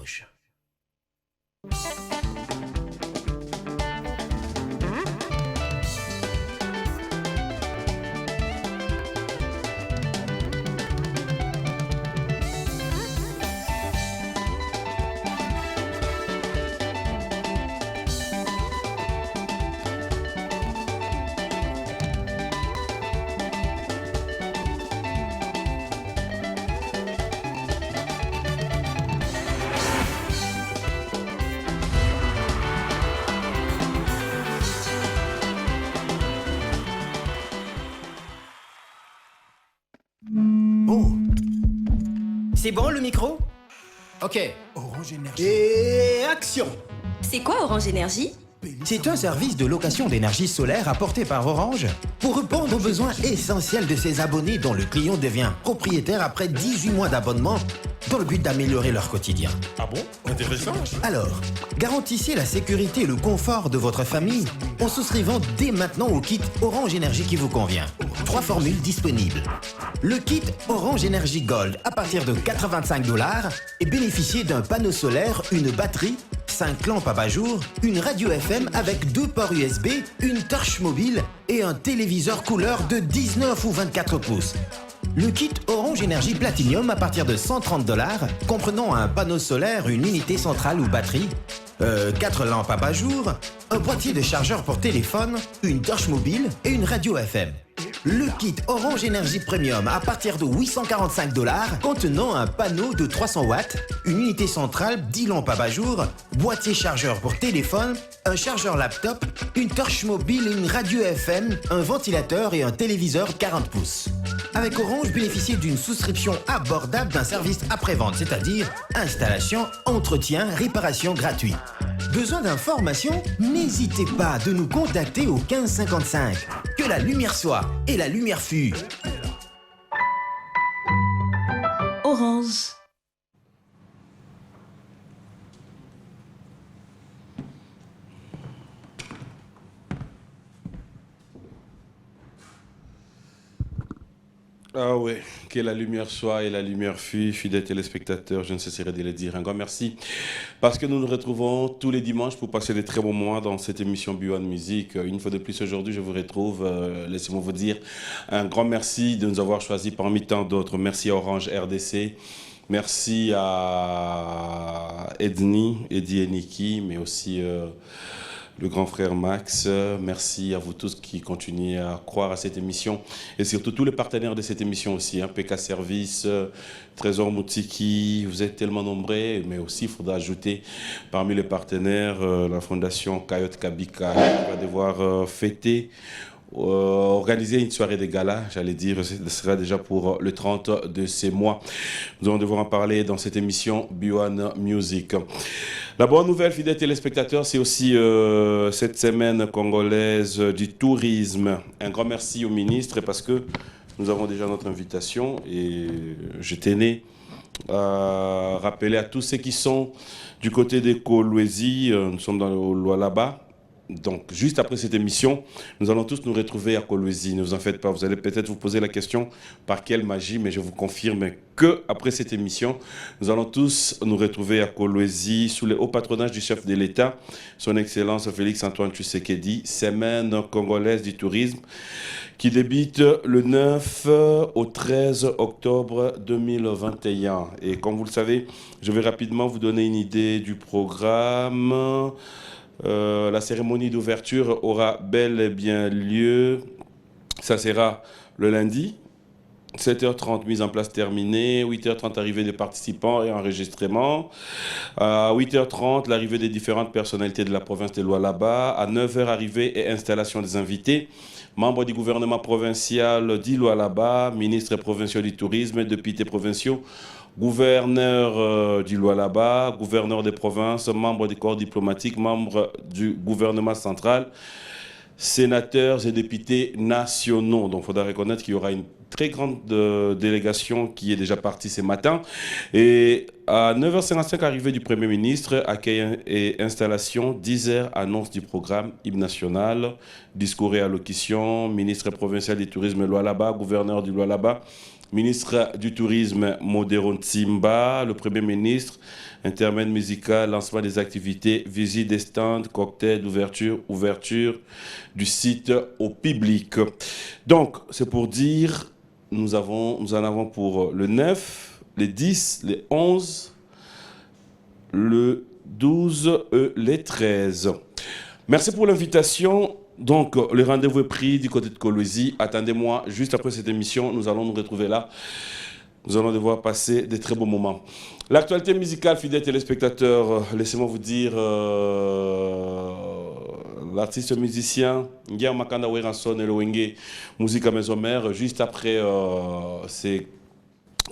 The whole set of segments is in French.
Orange. Oh. C'est bon le micro? Ok. Orange Énergie. Et action! C'est quoi Orange Énergie? C'est un service de location d'énergie solaire apporté par Orange pour répondre aux besoins essentiels de ses abonnés dont le client devient propriétaire après 18 mois d'abonnement dans le but d'améliorer leur quotidien. Ah bon? Intéressant. Alors, garantissez la sécurité et le confort de votre famille en souscrivant dès maintenant au kit Orange Énergie qui vous convient. 3 formules disponibles. Le kit Orange Énergie Gold à partir de 85 $ et bénéficiez d'un panneau solaire, une batterie, 5 lampes abat-jour, une radio FM avec 2 ports USB, une torche mobile et un téléviseur couleur de 19 ou 24 pouces. Le kit Orange Énergie Platinum à partir de 130 $, comprenant un panneau solaire, une unité centrale ou batterie, 4 lampes abat-jour, un boîtier de chargeur pour téléphone, une torche mobile et une radio FM. Le kit Orange Énergie Premium à partir de 845 $, contenant un panneau de 300 watts, une unité centrale, 10 lampes abat-jour, boîtier chargeur pour téléphone, un chargeur laptop, une torche mobile et une radio FM, un ventilateur et un téléviseur 40 pouces. Avec Orange, bénéficiez d'une souscription abordable d'un service après-vente, c'est-à-dire installation, entretien, réparation gratuit. Besoin d'informations? N'hésitez pas de nous contacter au 1555. Que la lumière soit et la lumière fut. Orange. Ah ouais, que la lumière soit et la lumière fût, fidèles téléspectateurs, je ne cesserai de le dire. Un grand merci parce que nous nous retrouvons tous les dimanches pour passer des très bons moments dans cette émission B1 Music. Une fois de plus aujourd'hui, je vous retrouve, laissez-moi vous dire un grand merci de nous avoir choisis parmi tant d'autres. Merci à Orange RDC. Merci à Eddie et Niki, mais aussi le grand frère Max. Merci à vous tous qui continuez à croire à cette émission et surtout tous les partenaires de cette émission aussi, hein, PK Service, Trésor Moutiki, vous êtes tellement nombreux, mais aussi il faudra ajouter parmi les partenaires la fondation Coyote Kabika qui va devoir fêter organiser une soirée de gala, j'allais dire, ce sera déjà pour le 30 de ces mois. Nous allons devoir en parler dans cette émission B1 Music. La bonne nouvelle, fidèles téléspectateurs, c'est aussi cette semaine congolaise du tourisme. Un grand merci au ministre parce que nous avons déjà notre invitation et je tenais à rappeler à tous ceux qui sont du côté des Kolwezi, nous sommes dans le Lualaba. Donc, juste après cette émission, nous allons tous nous retrouver à Kolwezi. Ne vous en faites pas, vous allez peut-être vous poser la question par quelle magie, mais je vous confirme que après cette émission, nous allons tous nous retrouver à Kolwezi sous le haut patronage du chef de l'État, son Excellence Félix-Antoine Tshisekedi, semaine congolaise du tourisme, qui débute le 9 au 13 octobre 2021. Et comme vous le savez, je vais rapidement vous donner une idée du programme. La cérémonie d'ouverture aura bel et bien lieu. Ça sera le lundi, 7h30 mise en place terminée, 8h30 arrivée des participants et enregistrement. À 8h30, l'arrivée des différentes personnalités de la province de Lualaba. À 9h, arrivée et installation des invités. Membres du gouvernement provincial d'Ilualaba, ministres provinciaux du tourisme, députés provinciaux, gouverneur du Lualaba, gouverneur des provinces, membres des corps diplomatiques, membres du gouvernement central, sénateurs et députés nationaux. Donc il faudra reconnaître qu'il y aura une très grande délégation qui est déjà partie ce matin. Et à 9h55, arrivée du Premier ministre, accueil et installation, 10h, annonce du programme hymne national, discours et allocution, ministre provincial du tourisme Lualaba, gouverneur du Lualaba, ministre du tourisme Modéron Tsimba, le Premier ministre, intermède musical, lancement des activités, visite des stands, cocktail d'ouverture, ouverture du site au public. Donc, c'est pour dire, nous en avons pour le 9, les 10, les 11, le 12 et les 13. Merci pour l'invitation. Donc, le rendez-vous est pris du côté de Kolwezi. Attendez-moi, juste après cette émission, nous allons nous retrouver là. Nous allons devoir passer des très beaux moments. L'actualité musicale, fidèles téléspectateurs, laissez-moi vous dire, l'artiste musicien, Ngia Makanda Weranson et Loenge, musique à maison mère, juste après ces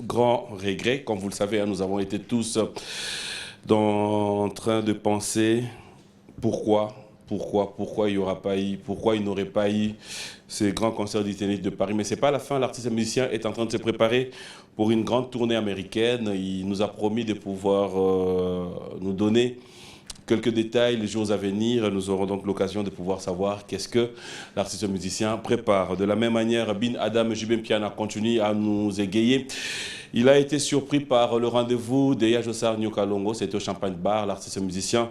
grands regrets. Comme vous le savez, nous avons été tous en train de penser pourquoi il n'y aura pas eu, pourquoi il n'aurait pas eu ces grands concerts du Zénith de Paris. Mais ce n'est pas la fin, l'artiste musicien est en train de se préparer pour une grande tournée américaine. Il nous a promis de pouvoir nous donner quelques détails les jours à venir. Nous aurons donc l'occasion de pouvoir savoir qu'est-ce que l'artiste musicien prépare. De la même manière, Bin Adam Jibem Piana continue à nous égayer. Il a été surpris par le rendez-vous de Yajossar Nyokalongo, c'était au Champagne Bar. L'artiste musicien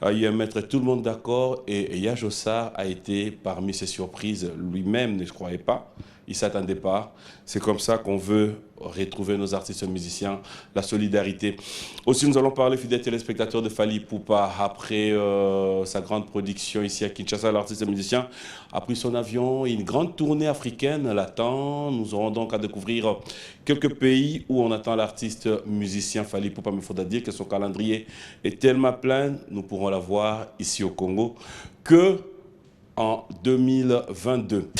a eu à mettre tout le monde d'accord et Yajossar a été parmi ses surprises. Lui-même ne croyait pas, il ne s'attendait pas. C'est comme ça qu'on veut retrouver nos artistes musiciens, la solidarité. Aussi, nous allons parler, fidèles téléspectateurs, de Fally Ipupa. Après sa grande production ici à Kinshasa, l'artiste musicien a pris son avion. Une grande tournée africaine l'attend. Nous aurons donc à découvrir quelques pays où on attend l'artiste musicien Fally Ipupa. Mais il faudra dire que son calendrier est tellement plein, nous pourrons la voir ici au Congo que en 2022.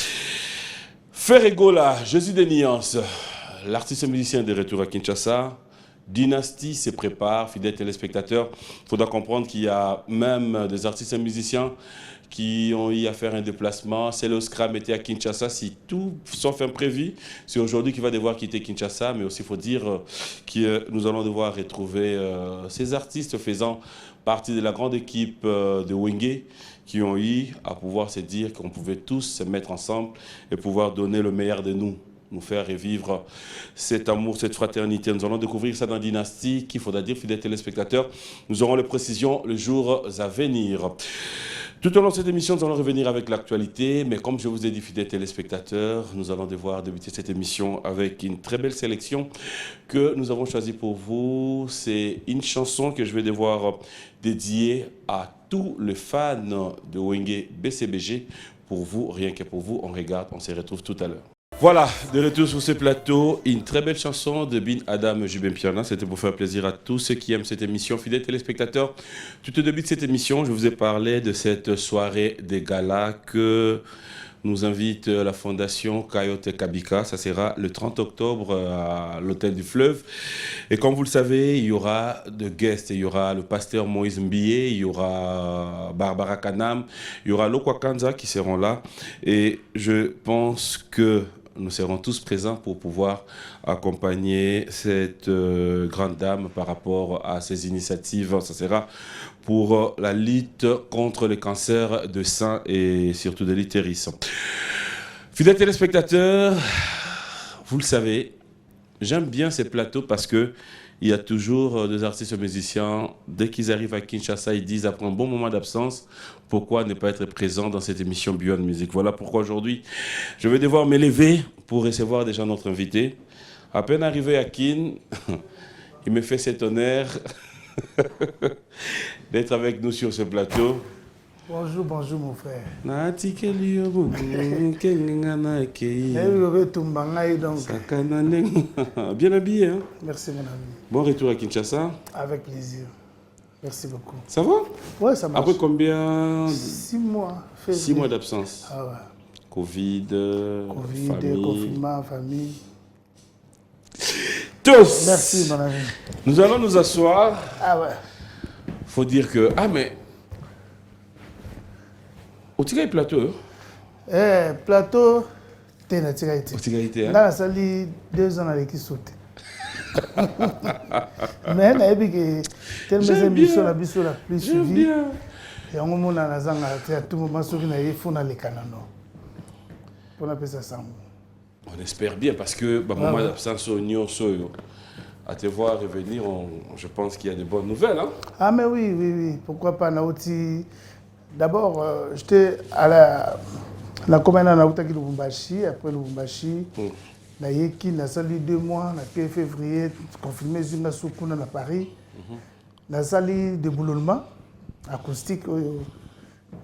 Ferregola, Jésus des Nuances, l'artiste musicien de retour à Kinshasa. Dynastie se prépare, fidèles téléspectateurs. Il faudra comprendre qu'il y a même des artistes musiciens qui ont eu à faire un déplacement. C'est le Scram était à Kinshasa, si tout sauf imprévu. C'est aujourd'hui qu'il va devoir quitter Kinshasa, mais aussi il faut dire que nous allons devoir retrouver ces artistes faisant partie de la grande équipe de Wenge, qui ont eu à pouvoir se dire qu'on pouvait tous se mettre ensemble et pouvoir donner le meilleur de nous faire revivre cet amour, cette fraternité. Nous allons découvrir ça dans Dynastie, qu'il faudra dire, fidèles téléspectateurs. Nous aurons les précisions les jours à venir. Tout au long de cette émission, nous allons revenir avec l'actualité, mais comme je vous ai dit, fidèles téléspectateurs, nous allons devoir débuter cette émission avec une très belle sélection que nous avons choisie pour vous. C'est une chanson que je vais devoir dédier à tous les fans de Wenge BCBG. Pour vous, rien que pour vous, on regarde, on se retrouve tout à l'heure. Voilà, de retour sur ce plateau, une très belle chanson de Bin Adam Jibem Piana. C'était pour faire plaisir à tous ceux qui aiment cette émission. Fidèles téléspectateurs, tout au début de cette émission, je vous ai parlé de cette soirée des galas que nous invite la fondation Coyote Kabika. Ça sera le 30 octobre à l'Hôtel du Fleuve. Et comme vous le savez, il y aura de guests. Il y aura le pasteur Moïse Mbié, il y aura Barbara Kanam, il y aura Lokwa Kanza qui seront là. Et je pense que nous serons tous présents pour pouvoir accompagner cette grande dame par rapport à ses initiatives. Ça sera pour la lutte contre le cancer de sein et surtout de l'utérus. Fidèles téléspectateurs, vous le savez, j'aime bien ces plateaux parce que il y a toujours des artistes musiciens, dès qu'ils arrivent à Kinshasa, ils disent après un bon moment d'absence, pourquoi ne pas être présent dans cette émission Beyond Music. Voilà pourquoi aujourd'hui, je vais devoir m'élever pour recevoir déjà notre invité. À peine arrivé à Kin, il me fait cet honneur d'être avec nous sur ce plateau. Bonjour, bonjour mon frère. Bien habillé, hein? Merci mon ami. Bon retour à Kinshasa. Avec plaisir. Merci beaucoup. Ça va? Ouais, ça marche. Après combien? 6 mois. 6 mois d'absence. Ah ouais. Covid, famille. Confinement, famille. Tous. Merci mon ami. Nous allons nous asseoir. Ah ouais. Faut dire que... Ah mais... Au Tigre Plateau. Plateau, te na tika ite Otika ite, hein? nga nasali 2 ans naleki sauté mais nayebi ke telema émission na biso la plus suivi yango mona nazanga te à tout moment soki naye fo naleka nano mpona pesa sango. On espère bien parce que bah, moment d'absence au Soyo, à te voir revenir, je pense qu'il y a de bonnes nouvelles. Hein? Ah mais oui, pourquoi pas Naouti. D'abord, j'étais à la commune à Naouta qui Lubumbashi, après Lubumbashi, Naïki, na sali 2 mois, na 15 février, confirmé Zunga Soukuna à Paris, na sali de boulonnement acoustique,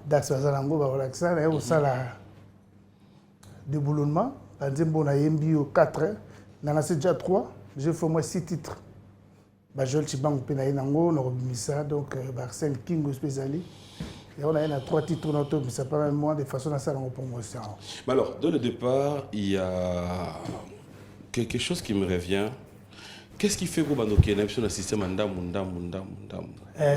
Dax Bazalango, Baolaxa, na au sala de boulonnement. Bon, on a eu 4 ans. On a déjà 3. J'ai fait au moins 6 titres. Je suis en Pénaïnango, on a donc Arsène King spécialiste. Et on a 3 titres dans mais ça pas même moins de façon à ça en promotion. Mais alors, dès le départ, il y a quelque chose qui me revient. Qu'est-ce qui fait que vous avez un système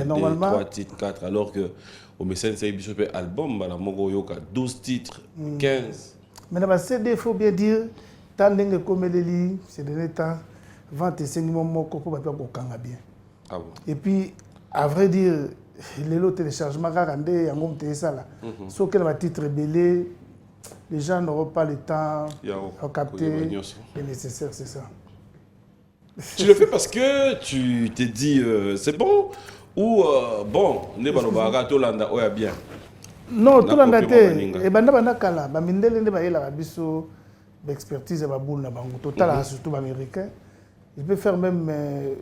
normalement 3 titres, 4, alors que au mécène, c'est un album, 12 titres, 15. Mais dans CD, il faut bien dire, tant que comme les c'est donné temps, 25 moments pour bien. Ah bon? Et puis, à vrai dire, les téléchargements, il y a ça là. Sauf que le titre belé, les gens n'auront pas le temps de capter le nécessaire, c'est ça. Tu le fais parce que tu t'es dit c'est bon ou bon, ne pas le Tolanda, ouais, bien. Non, tout le monde et banda kala, ba mindele ne ba yela biso d'expertise ba boule na bango total surtout américain. Il peut faire même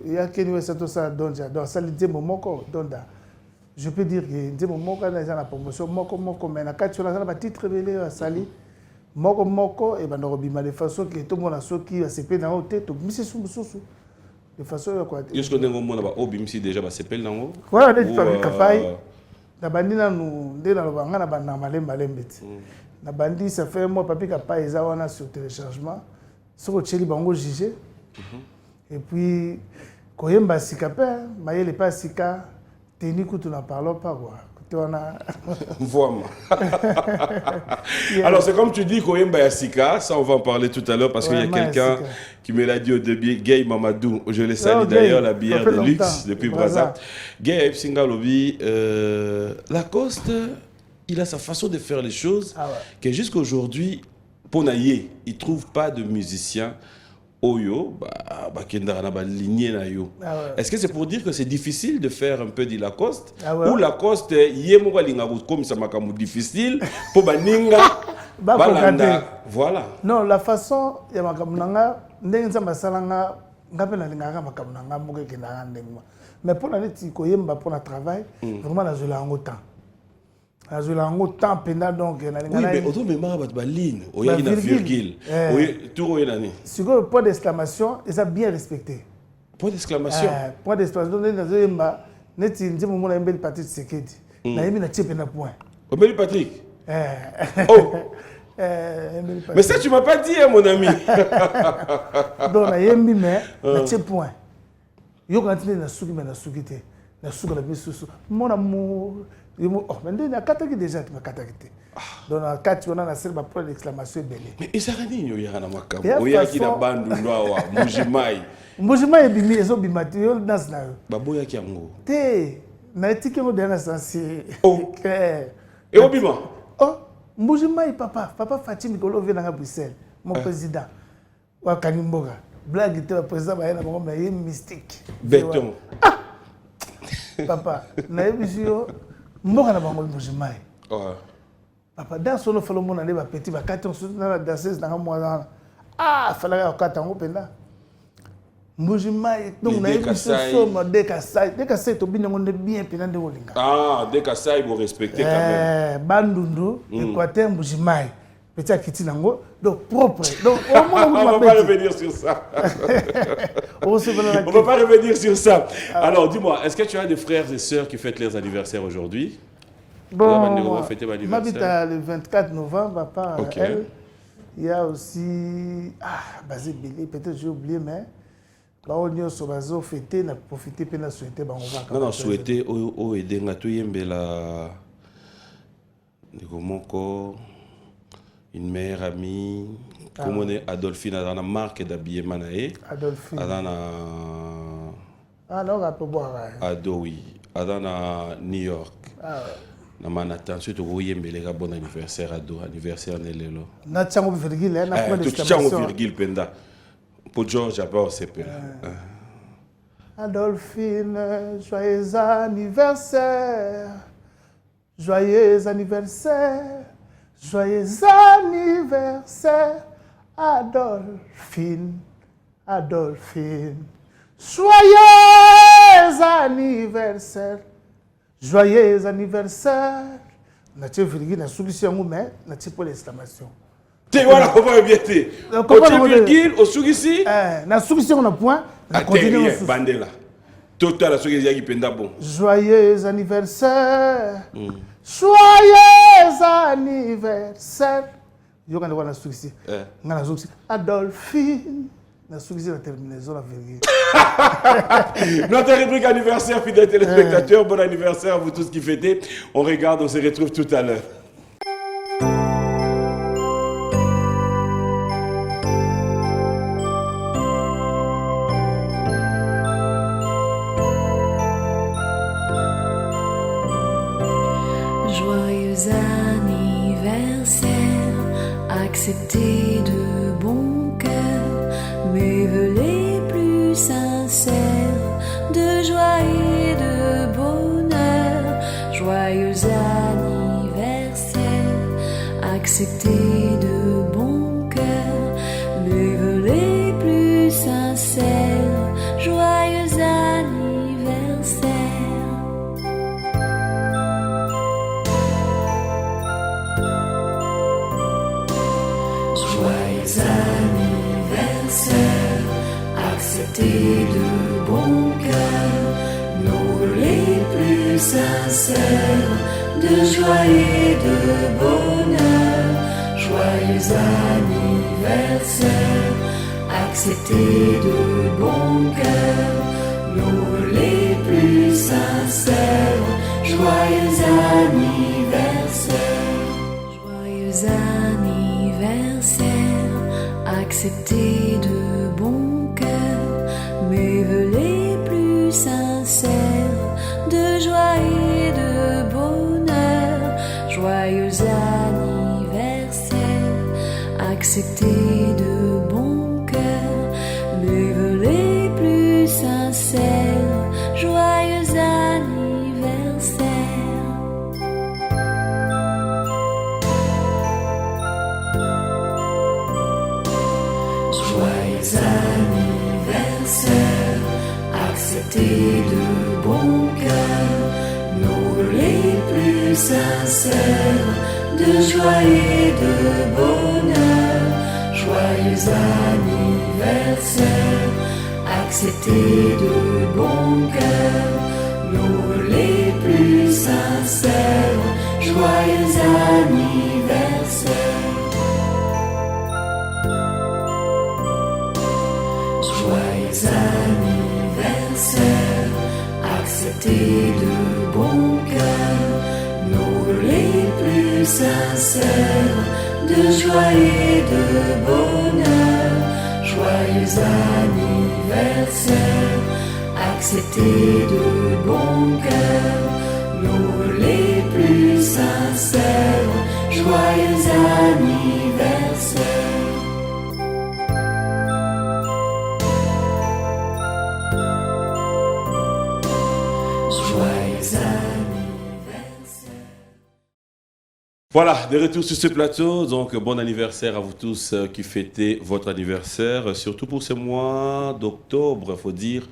il y a Kenny Sato ça donc dans salle de momoko donda. Je peux dire que de momoko na la promotion moko mais na kati na ba titre révélé à sali moko et banda robima de façon que tout le monde a soki a CP dans hôtel to misi susu de façon quoi. Est-ce que ngo mona ba obimsi déjà ba CP nango? Voilà, des familles kapai. Na bandi na nous dès dans le banga na banda malembe ti na bandi ça fait moi papi ka pas eza wana sur téléchargement soko cheli bango jugé et puis koyemba sika pe mayele pas sika teni kutu na parlons pas quoi Vraiment. Alors c'est comme tu dis koyemba ya sika, ça on va en parler tout à l'heure parce qu'il y a quelqu'un qui me l'a dit au début, Gay Mamadou, je le salue d'ailleurs, la bière de luxe depuis Brazza. Gay Epsinga Lobi, Lacoste, il a sa façon de faire les choses que jusqu'à aujourd'hui, Ponaye, il ne trouve pas de musicien. Oyo, est-ce que c'est pour dire que c'est difficile de faire un peu de Lacoste ou Lacoste, comme ça m'a difficile pour baninga voilà. Non, la façon ya makamunanga ndenza masalanga ngapena lingaka makamunanga moke kinanga ndengwa. Mais pour la neti koyemba pour le travail, vraiment la zola en autant. La zola en autant pendant donc na lingana. Oui, mais auto mémoire ba ligne, o ya na virgule. Oui, tout o nani. Si le point d'exclamation, et ça bien respecté. Point d'exclamation. Point d'exclamation donc na zoyemba neti ndimo mona mbeli partie de sekedi. Na yemi na tiepe na point. Mbeli Patrick. Oh. Mais ça, tu m'as pas dit, mon ami. Donc, il y a un point. Il y a un souki, mais il mon amour. Oh, mais il y a 4 déjà, tu m'as 4 donc, il y a 4 point d'exclamation. Mais il y a un makam. Il y a qui bandu noa, Mujimai. Mujimai est bimi, ils ont bimati, ils ont dansé. Baboya qui ango. Té, na étiquette moderne, c'est. Oh. Et au bima. Oh. Mujimai papa Fatim Nikolo vient à Bruxelles, mon président. Wa Kanimboga. Blague était le président Bayana Bango mais mystique. Béton. Papa, na ebisio mboka na bango Mujimai. Papa dans son falo mon aller ba petit ba 4 ans na la danseuse dans moi. Ah, fallait à 4 ans penda. Mujimai donc na ebisio somo de Kasai to binango ne bien penda de Olinga. Ah, de Kasai vous respectez quand même. Bandundu, Équateur, Mujimai. Petit Akiti Nango, donc propre. Donc, on ne va pas revenir sur ça. On ne va pas revenir sur ça. Alors, dis-moi, est-ce que tu as des frères et sœurs qui fêtent leurs anniversaires aujourd'hui? Bon, m'habite le 24 novembre, papa. Elle. Il y a aussi. Ah, Basé Bélé, peut-être j'ai oublié, mais. On a fêté, on a profité, on a souhaité. On a souhaité, on a aidé, on a tout une meilleure amie, Comment est Adolphine a une marque d'habillement nae. Adolphine. A Alors, à peu boire. Ado, oui. A New York. Na Manhattan, surtout oui, mais bon anniversaire Ado, anniversaire Nelelo. Na tchango virgule, na point Tu tchango virgule penda. Pour George, après, c'est peu. Adolphine, joyeux anniversaire. Joyeux anniversaire. Joyeux anniversaire. Adolphine. Adolphine. Joyeux anniversaire. Joyeux anniversaire. Natie virgule na solution mais natie pour l'exclamation. Tu voilà comment bien t'es. Au virgule au ici. Na solution na point. Na continue bandela. Total la solution qui penda bon. Joyeux anniversaire. Joyeux anniversaire. Yo quand on na solution. Na solution. Adolphine. La solution la terminaison la virgule. Notre rubrique anniversaire, fidèles téléspectateurs, bon anniversaire à vous tous qui fêtez. On regarde, on se retrouve tout à l'heure. Joyeux anniversaire, acceptez de bon cœur mes vœux les plus sincères de joie et de bonheur. Joyeux anniversaire, acceptez de bon cœur mes vœux les plus sincères. Joyeux anniversaire. Joyeux anniversaire, acceptez de bon cœur nos vœux les plus sincères de joie et de bonheur. Joyeux anniversaire, acceptez de bon cœur nos vœux les plus sincères. Joyeux anniversaire. Joyeux anniversaire, acceptez de bon cœur mes vœux les plus sincères de joie et de bonheur. Joyeux anniversaire, acceptez de bon cœur mes vœux les plus sincères. Joyeux anniversaire. Joyeux anniversaire, acceptez de bon cœur nos vœux les plus sincères de joie et de bonheur. Joyeux anniversaire, acceptez de bon cœur nos vœux les plus sincères. Joyeux anniversaire. Joyeux anniversaire, acceptez de bon cœur nos vœux les plus sincères de joie et de bonheur. Joyeux anniversaire, acceptez de bon cœur nos vœux les plus sincères. Joyeux anniversaire. Joyeux anniversaire. Voilà, de retour sur ce plateau. Donc, bon anniversaire à vous tous qui fêtez votre anniversaire. Surtout pour ce mois d'octobre, il faut dire.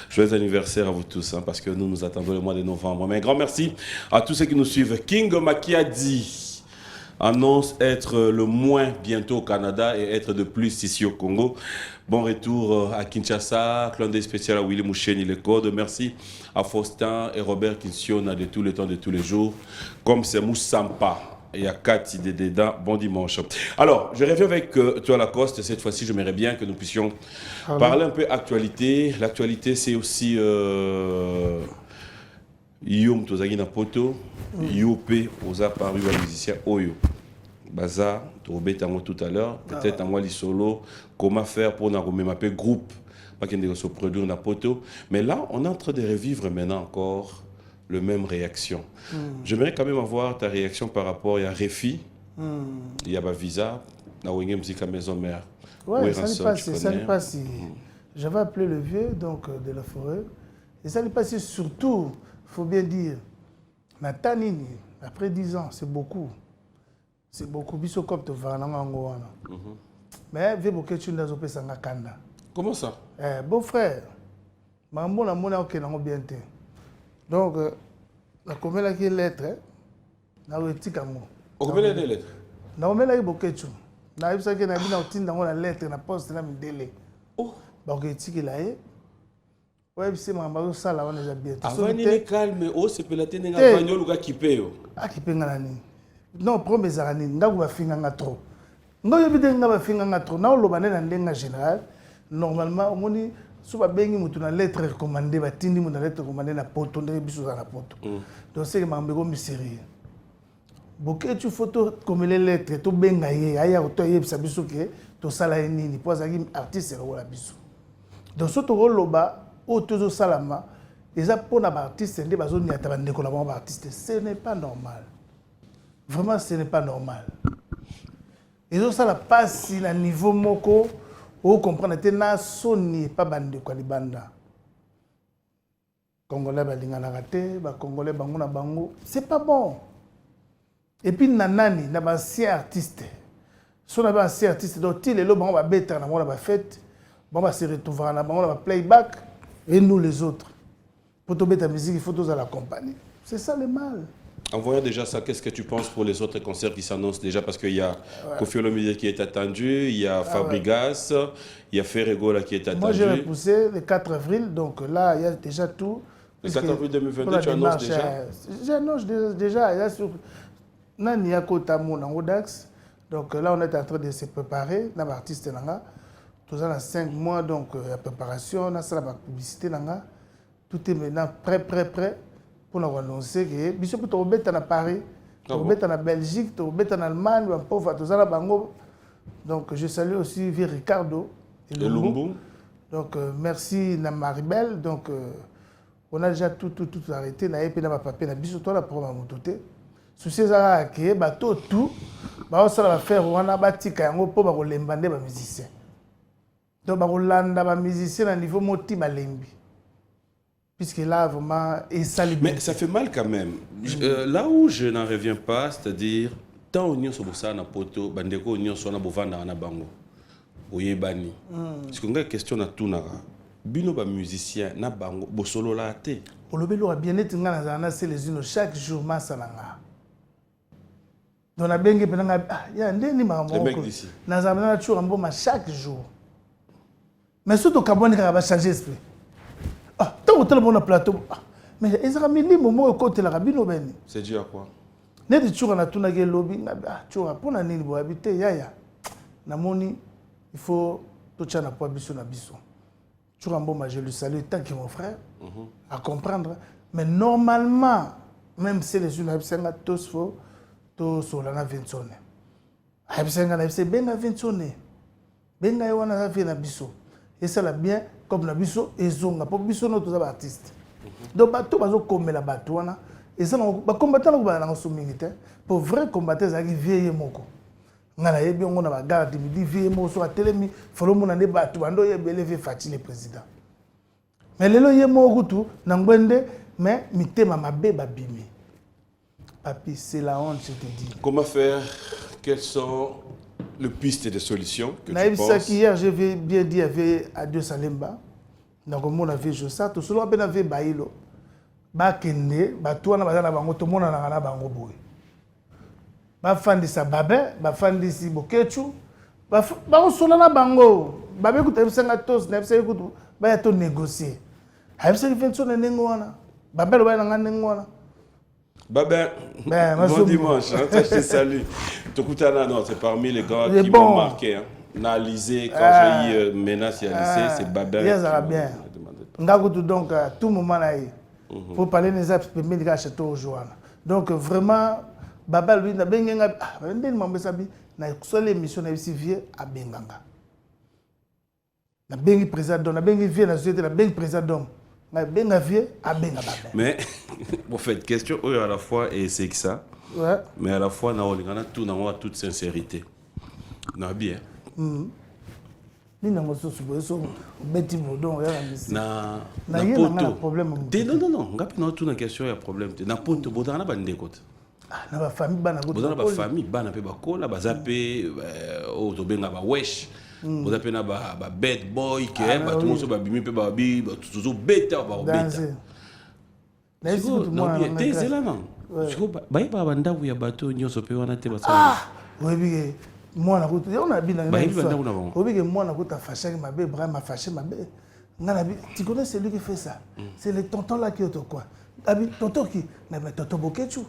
Joyeux anniversaire à vous tous, hein, parce que nous attendons le mois de novembre. Mais un grand merci à tous ceux qui nous suivent. King Makiadi annonce être le moins bientôt au Canada et être de plus ici au Congo. Bon retour à Kinshasa, clin d'œil spécial à Willy Moucheni, les codes. Merci à Faustin et Robert Kinsiona de tous les temps, de tous les jours. Comme c'est Moussampa. Et à Cathy Dédéda, bon dimanche. Alors, je reviens avec toi Lacoste. Cette fois-ci, j'aimerais bien que nous puissions parler un peu actualité. L'actualité, c'est aussi Yum Tozagi na poto, Yopé, aux apparus à musicien Oyo. Baza, Tango tout à l'heure, peut-être en les solo, comment faire pour nous même un peu groupe, pas qu'il se produire dans poto. Mais là, on est en train de revivre maintenant encore le même réaction. J'aimerais quand même avoir ta réaction par rapport à Refi, il y a visa, na Wenge Musique à Maison Mère. Ouais, ça n'est pas si. J'avais appelé le vieux donc, de la forêt. Et ça n'est pas si, surtout, il faut bien dire, Natanini, après 10 ans, c'est beaucoup. C'est beaucoup. Biso comme tu vas en mais vu beaucoup de choses dans Kanda. Comment ça? Beau frère, maman a mon ok n'a bien été. Donc, la commune qui est lettre, n'a pas été comme moi. Combien de lettres? N'a pas eu beaucoup de choses. N'a pas eu que n'a pas eu la lettre, n'a pas eu un délai. Oh, donc il y a eu. Ouais, c'est ma maman ça là on est bien. Avant il est calme, oh c'est pelaté n'a pas eu le gars qui paye. Ah qui paye ngani? Non, premier zarani, n'a pas fait nganga trop. N'a pas fait nganga fait nganga trop. N'a pas le ndenga général. Normalement, on dit souvent bengi mutu na lettre recommandée, ba tindi mutu na lettre recommandée na poto, ndenge biso za na poto. Donc c'est que mambe mi sérieux. Boké tu photo comme les lettres, to benga ye, aya to yebisa biso ke to sala nini, po azaki artiste le wala biso. Donc soto loba o tozo salama, eza pona ba artiste ndé bazo ni ata bandeko na ba artiste, ce n'est pas normal. Vraiment ce n'est pas normal. Et donc ça la passe na niveau moko. Vous comprenez que na soni pas bande kwa libanda. Congolais balingana raté, ba Congolais bango na bango, c'est pas bon. Et puis nanani na ba ancien artiste. So na ba ancien artiste donc il est là bango ba beta na bango ba fête, bango ba se retrouver na bango ba playback et nous les autres. Pour tomber ta musique, il faut tous à la compagnie. C'est ça le mal. En voyant déjà ça, qu'est-ce que tu penses pour les autres concerts qui s'annoncent déjà? Parce qu'il y a Kofi Olomide qui est attendu, il y a Fabregas, il y a Ferrego là qui est attendu. Moi j'ai repoussé le 4 avril, donc là il y a déjà tout. Le 4 avril 2022, tu annonces déjà? J'annonce déjà. Il y a sur Nani Akota Mon en Odax. Donc là on est en train de se préparer. Dans l'artiste Nanga. Tout ça dans 5 mois, donc la préparation, là, la publicité Nanga. Tout est maintenant prêt. Pour nous annoncer que biso pour tomber à Paris, tomber en Belgique, tomber en Allemagne, pauvre tout ça là bango. Donc je salue aussi Ricardo et Lumbu. Donc merci na Maribel. Donc on a déjà tout arrêté na epe na papier na biso toi la pour ma mototé. Souci ça que bateau tout ba ça va faire on a batika yango po ba kolembande ba musicien. Donc ba kolanda ba musicien na niveau moti balembi. Puisque là, vraiment, et ça mais ça fait mal quand même. Là où je n'en reviens pas, c'est-à-dire, tant on y a sur na poto, bandeko on y a sur na bovanda na bango, oyebani. Parce qu'on a une question na tout nara. Bino ba musicien na bango, bo solo la té. Pour le bélo a bien été ngana c'est les unes chaque jour masananga. Dans la bengue penanga, il y a ndeni maman. Les mecs d'ici. Na zamana toujours un bon chaque jour. Mais surtout Kaboni qui va changer esprit. Ah, tant que le plateau. Mais ils ont mis les moments côté la rabino beni. C'est dû à quoi? Né de toujours na tuna ke lobby, ah, toujours pour na nini bo habiter yaya. Na moni, il faut tout ça na pas biso na biso. Toujours un bon je le salue tant que mon frère à comprendre. Mais normalement, même si les jeunes habitants tous faux, tous sur la vingt-sonne. Habitants na c'est ben na vingt-sonne. Ben na wana na fait na biso. Et ça l'a bien comme la biso ezonga pour biso notre artiste. Donc bateau bazo comme la bateau na et ça ba combattant ba na sominité pour vrai combattre ça qui vieille moko. Ngala yebi on na ba garde midi vieille moko so atelemi folo mona ne bateau ando yebele ve fati le président. Mais lelo ye moko tout na ngwende mais mitema mabe babimi. Papi, c'est la honte, je te dis. Comment faire? Quelles sont les pistes de solutions que tu penses? Hier, je vais bien dire à Dieu Salemba. Donc, on a fait ça. Tout cela, on a fait Baïlo. Bakende, Batou, on a fait Bango, tout le monde a fait Bango Boy. Bafandi sa babé, bafandi si bokechu. Bango solana Bango. Babé, écoute, il y a tous, il y a tout négocier. Il y a tout négocier. Babé, il y a tout négocier. Ben, bon dimanche, hein, je te salue. Non, c'est parmi les gars qui m'ont marqué. Hein. Nalisé, quand j'ai eu menace à lycée, c'est Babin. Bien, ça va bien. Donc, à tout moment, il faut parler des apps pour me château au jour. Donc, vraiment, Baba, lui, il a bien na seule émission na bisi vieux à Benganga. Na bengi président, na bengi vieux na société, na bengi président. Na benga vieux à Benganga. Mais, en fait, question à la fois, et c'est que ça. Ouais. Mais à la fois, on a tout dans toute sincérité. Na bien. Ni na moso suboso beti bodon ya misi. Na poto. Problème. Non. Ngapi na tout na question ya problème. Na poto bodana bande kote. Na ba famille bana kote. Bodana ba famille bana pe bakola bazape o to benga ba wesh. Bozape na ba bad boy ke ba tout moso ba bimi pe ba bi ba tout beta ba beta. Na isi tout moi. Te zela non. Ba ba banda ya bato nyoso pe wana te ba sa. Ah, oui. Moi, on a bien moi, on a fâché ma bébé, m'a fâché ma bébé. Tu connais celui qui fait ça? C'est le tonton là qui est au quoi? Tonton qui? Mais tonton Bokechu.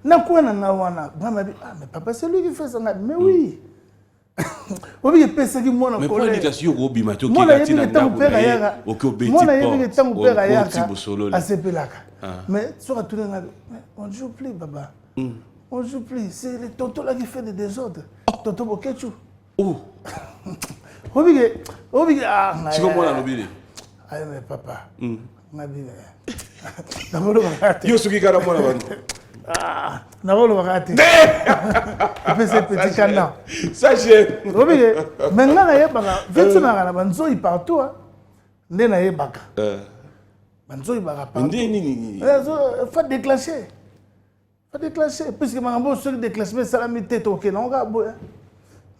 Na quoi na wana? Ah, mais papa, c'est lui qui fait ça. Mais oui. Oui, il peut ça qui moi mais pour l'éducation au bimato qui moi a été dans le père au Kobeti moi il est temps au père à Sepelaka. Mais tu vas tourner on joue plus baba. On joue plus, c'est le tonton là qui fait des désordres. Tonton Bokechu. Oh. Ah, c'est comme moi là, l'obéli. Ah, mais papa. Yo, ce qui est carrément là-bas. Ah, n'a pas raté. Il fait petit canard. Ça, j'ai. Maintenant, il y a Banzo partout. Il y a Baka. Banzo il partout. Il faut déclencher. Pas déclencher, puisque Marambo sur le déclenchement, ça l'a mis tête au Kénon.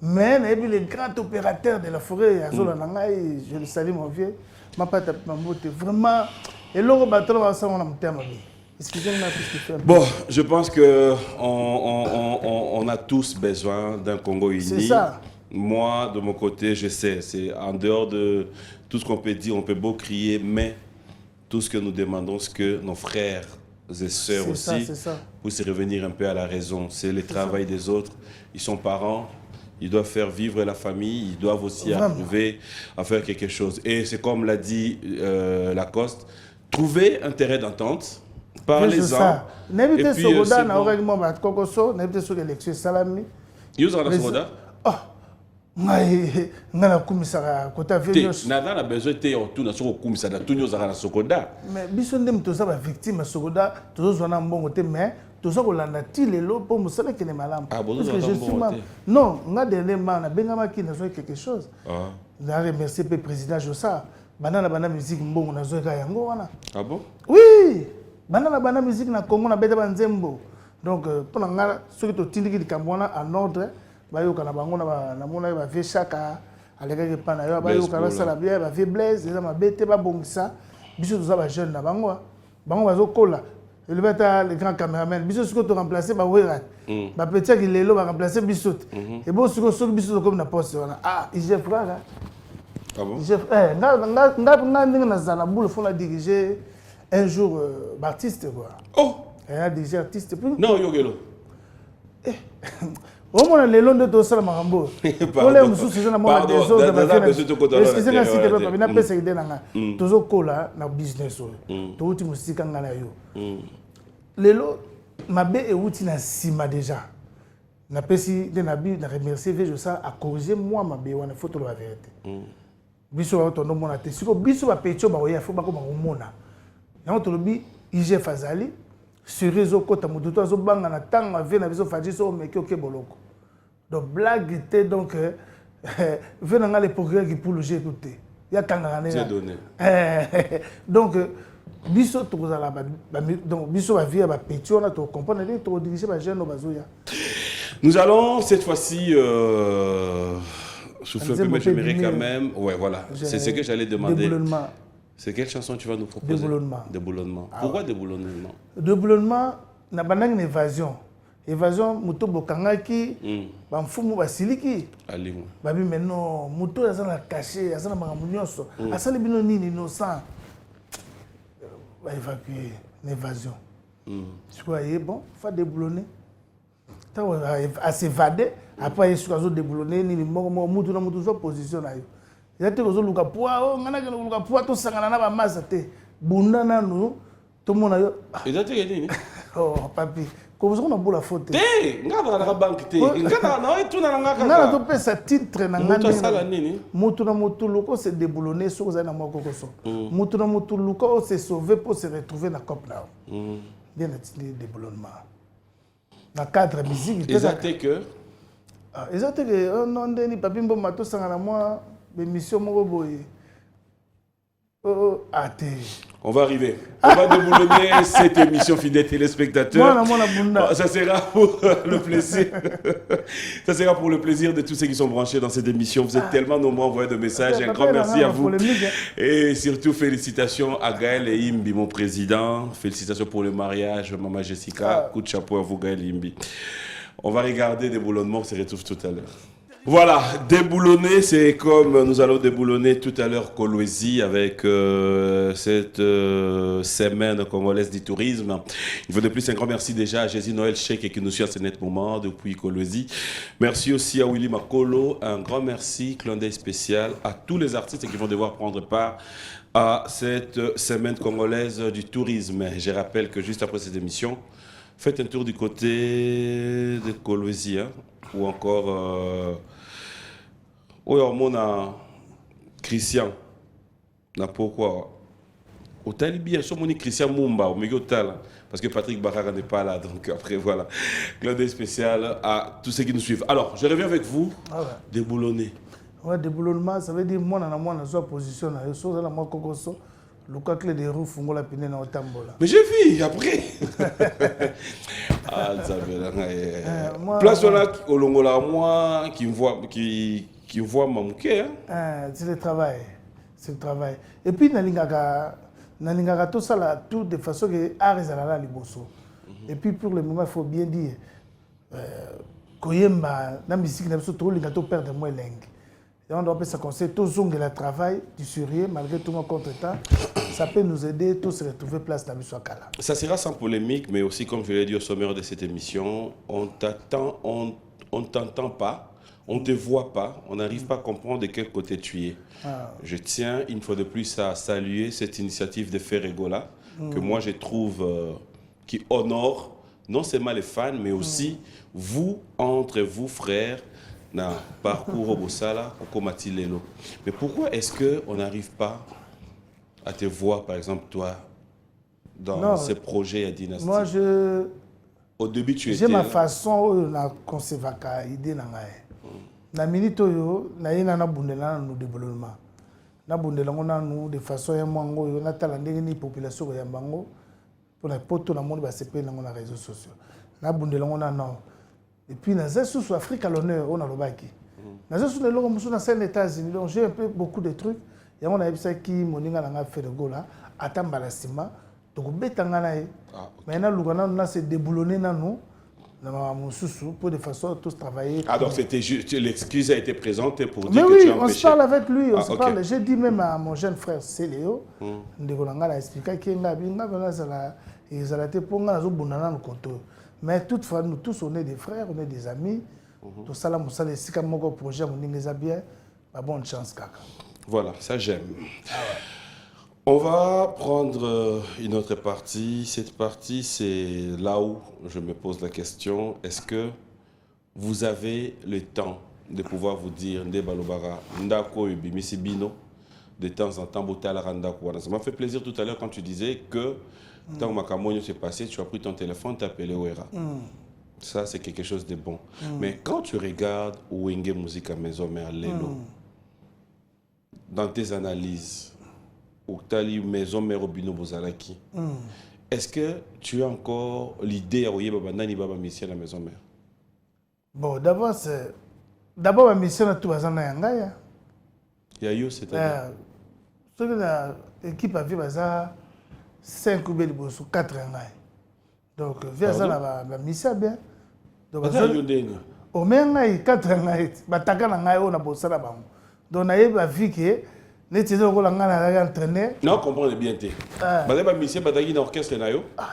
Mais les grands opérateurs de la forêt, je le salue mon vieux, ma pâte vraiment. Et l'eau bateau, on a mon terme. Excusez-moi, bon, je pense que on a tous besoin d'un Congo uni. C'est ça. Moi, de mon côté, je sais, c'est en dehors de tout ce qu'on peut dire, on peut beau crier, mais tout ce que nous demandons, ce que nos frères et sœurs aussi, pour se revenir un peu à la raison. C'est le travail des autres. Ils sont parents, ils doivent faire vivre la famille, ils doivent aussi arriver à faire quelque chose. Et c'est comme l'a dit Lacoste, trouver un terrain d'entente, parlez-en. N'évitez pas Sogoda, n'a pas règlement de Kokoso, n'évitez pas l'élection Salami. Vous avez Sogoda? Ngana kumisaka kota Vénus. Nada besoin de tout na soko kumisaka tout nous na Sogoda. Mais biso ndem toza ba victime Sogoda, tozo zona mbongo te mais tozo kolanda ti lelo po musala kene malamu. Parce que je suis non, nga dernièrement na bengama ki na zo quelque chose. Na remercier le président Jossa. Bana musique mbongo na zo ka yango wana. Ah bon? Oui. Bana musique na Congo na beta banzembo. Donc pour nga soki to tindiki likambona en ordre. Bayoka na bango na mona ba vie chaka aleka pa na yo bayoka na sala bien ba vie blaise eza mabete ba bongisa biso toza ba jeune na bango bazo kola le beta le grand caméraman biso siko to remplacer ba wera ba petit qui lelo ba remplacer biso et bon siko biso comme na poste wana j'ai frère ah bon j'ai nga ndinga na zana boule faut la diriger un jour artiste quoi a dirigé artiste non yogelo au moins les longs de tout ça marambo pour les mususu na moi des autres excusez-moi si tu peux pas na pesa idée na tozo kola na business to uti musika ngana yo lelo mabe e uti na sima déjà na pesi de na bi na remercier vejo ça a corriger moi mabe wana photo la vérité biso wa to no mona te siko biso ba pecho ba oya fo ba ko ba mona na to lobi IG Fazali sur réseau kota muduto azobanga na tanga ve na biso faji so meki oke boloko donc blague était donc venant les progrès qui pour le jeu écouté il y a kangana c'est donné donc biso to kozala donc biso va via ba petit on a to comprendre to diriger ba jeune bazoya. Nous allons cette fois-ci souffler un peu mais j'aimerais quand même voilà c'est ce que j'allais demander. C'est quelle chanson tu vas nous proposer? Déboulonnement. Pourquoi déboulonnement? Déboulonnement, na banang une évasion. Évasion, muto bokangaki, ba mfumu basiliki. Alimu. Babi maintenant, muto azana caché, azana makambo nyonso. Asali bino nini innocent. Ba évacuer une évasion. Tu vois, bon, faut déboulonner. Tant à s'évader, après il faut déboulonner nini muto na muto so position na yo. Il y a des gens qui ont tout ça, bunda nanu, tout le monde a eu. Oh, oh, papi, vous avez une faute. Té, ngana na banque té. Ngana na tout na ngaka. Ngana to pesa titre na ngana. Mutu sala nini? Mutu na mutu luko se déboulonner sur za na moko koso. Mutu na mutu luko se sauver pour se retrouver na cop là. Bien attirer déboulonnement. Dans cadre musique, exact que exact que non ndeni papimbo mato sangana moi émission moko boye. On va arriver. On va déboulonner cette émission, fidèles téléspectateurs. Ça sera pour le plaisir. Ça sera pour le plaisir de tous ceux qui sont branchés dans cette émission. Vous êtes tellement nombreux à envoyer de messages. Un grand merci à vous. Et surtout, félicitations à Gaël et Imbi, mon président. Félicitations pour le mariage, Maman Jessica. Coup de chapeau à vous, Gaël et Imbi. On va regarder déboulonnement. On se retrouve tout à l'heure. Voilà, déboulonner, c'est comme nous allons déboulonner tout à l'heure Kolwezi avec cette semaine congolaise du tourisme. Une fois de plus, un grand merci déjà à Jésus Noël Cheikh qui nous suit à ce net moment depuis Kolwezi. Merci aussi à Willy Makolo. Un grand merci, clin d'œil spécial à tous les artistes qui vont devoir prendre part à cette semaine congolaise du tourisme. Je rappelle que juste après cette émission, faites un tour du côté de Kolwezi, hein, ou encore on a Christian na pourquoi au Talibia so moni Christian Mumba au milieu parce que Patrick Barara n'est pas là, donc après voilà, clin d'œil spécial à tous ceux qui nous suivent. Alors je reviens avec vous. Déboulonner. Ouais, déboulonnement, ça veut dire moi na soit position na yo so la moi kokoso le clé des roues fungo la pine na otambola. Mais j'ai vu après. Ah ça place là au longola moi qui me voit qui voit manquer hein. C'est le travail. C'est le travail. Et puis nalingaka tout ça là tout de façon que arezala liboso. Et puis pour le moment il faut bien dire koyemba na musique na biso to linga to perdre moins langue. Et on doit pas se conseiller tout zong le travail du sérieux malgré tout mon contre-temps. Ça peut nous aider tous se retrouver place dans le Kala. Ça sera sans polémique, mais aussi comme je l'ai dit au sommaire de cette émission, on t'entend pas, on te voit pas, on n'arrive pas à comprendre de quel côté tu es. Je tiens une fois de plus à saluer cette initiative de Ferregola que moi je trouve qui honore non seulement les fans, mais aussi vous, entre vous frères, dans le parcours au Bossala, au Komati Lelo. Mais pourquoi est-ce qu'on n'arrive pas à te voir, par exemple, toi, dans ces projets à Dynastie? Moi, au début, tu étais... J'ai ma façon de concevoir l'idée. Na minute yo na ina na bundela na développement. Na bundela ngona nous de façon ya mwango yo na tala ndenge ni population ya bango pour la poto na monde ba sepe na ngona réseaux sociaux. Na bundela ngona non. Et puis na zesu sur Afrique à l'honneur on a le baki. Na zesu na longo musu na scène États-Unis donc j'ai un peu beaucoup de trucs. Ya on a ebisa ki moninga na nga fait de gola atamba sima donc betanga na e. Maintenant lugana na se déboulonner na nous. Pour de façon tous travailler. Ah donc c'était juste l'excuse a été présentée pour dire mais que oui, tu as empêché. on se parle avec lui, on se okay. parle. J'ai dit même à mon jeune frère Céléo, Ndegolanga a expliqué qu'il y a mais toutefois nous tous on est des frères, on est des amis. Tout ça là, si comme mon projet, on est bien, bonne chance kaka. Voilà, ça j'aime. On va prendre une autre partie. Cette partie, c'est là où je me pose la question. Est-ce que vous avez le temps de pouvoir vous dire Ndebalobara, Ndako Ubimisi Bino, de temps en temps, ça m'a fait plaisir tout à l'heure quand tu disais que tant que Makamonio s'est passé, tu as pris ton téléphone, tu as appelé Ouera. Ça, c'est quelque chose de bon. Mais quand tu regardes Wenge Musique à Maison Mère Lelo, dans tes analyses, Oktali Maison Mère Obino Bozalaki. Est-ce que tu as encore l'idée à Oye Babandani Baba Mission à la Maison Mère? Bon, d'abord, la mission à tout Bazana Yangaya. Yayo, c'est-à-dire l'équipe a vu 5 ou 4 Yangaya. Donc, via ça, la mission bien. Donc, au moins, 4 Yangaya. Bataka Yangaya, on a bossé là-bas. Donc, on a vu que non, comprenez bien. Ah,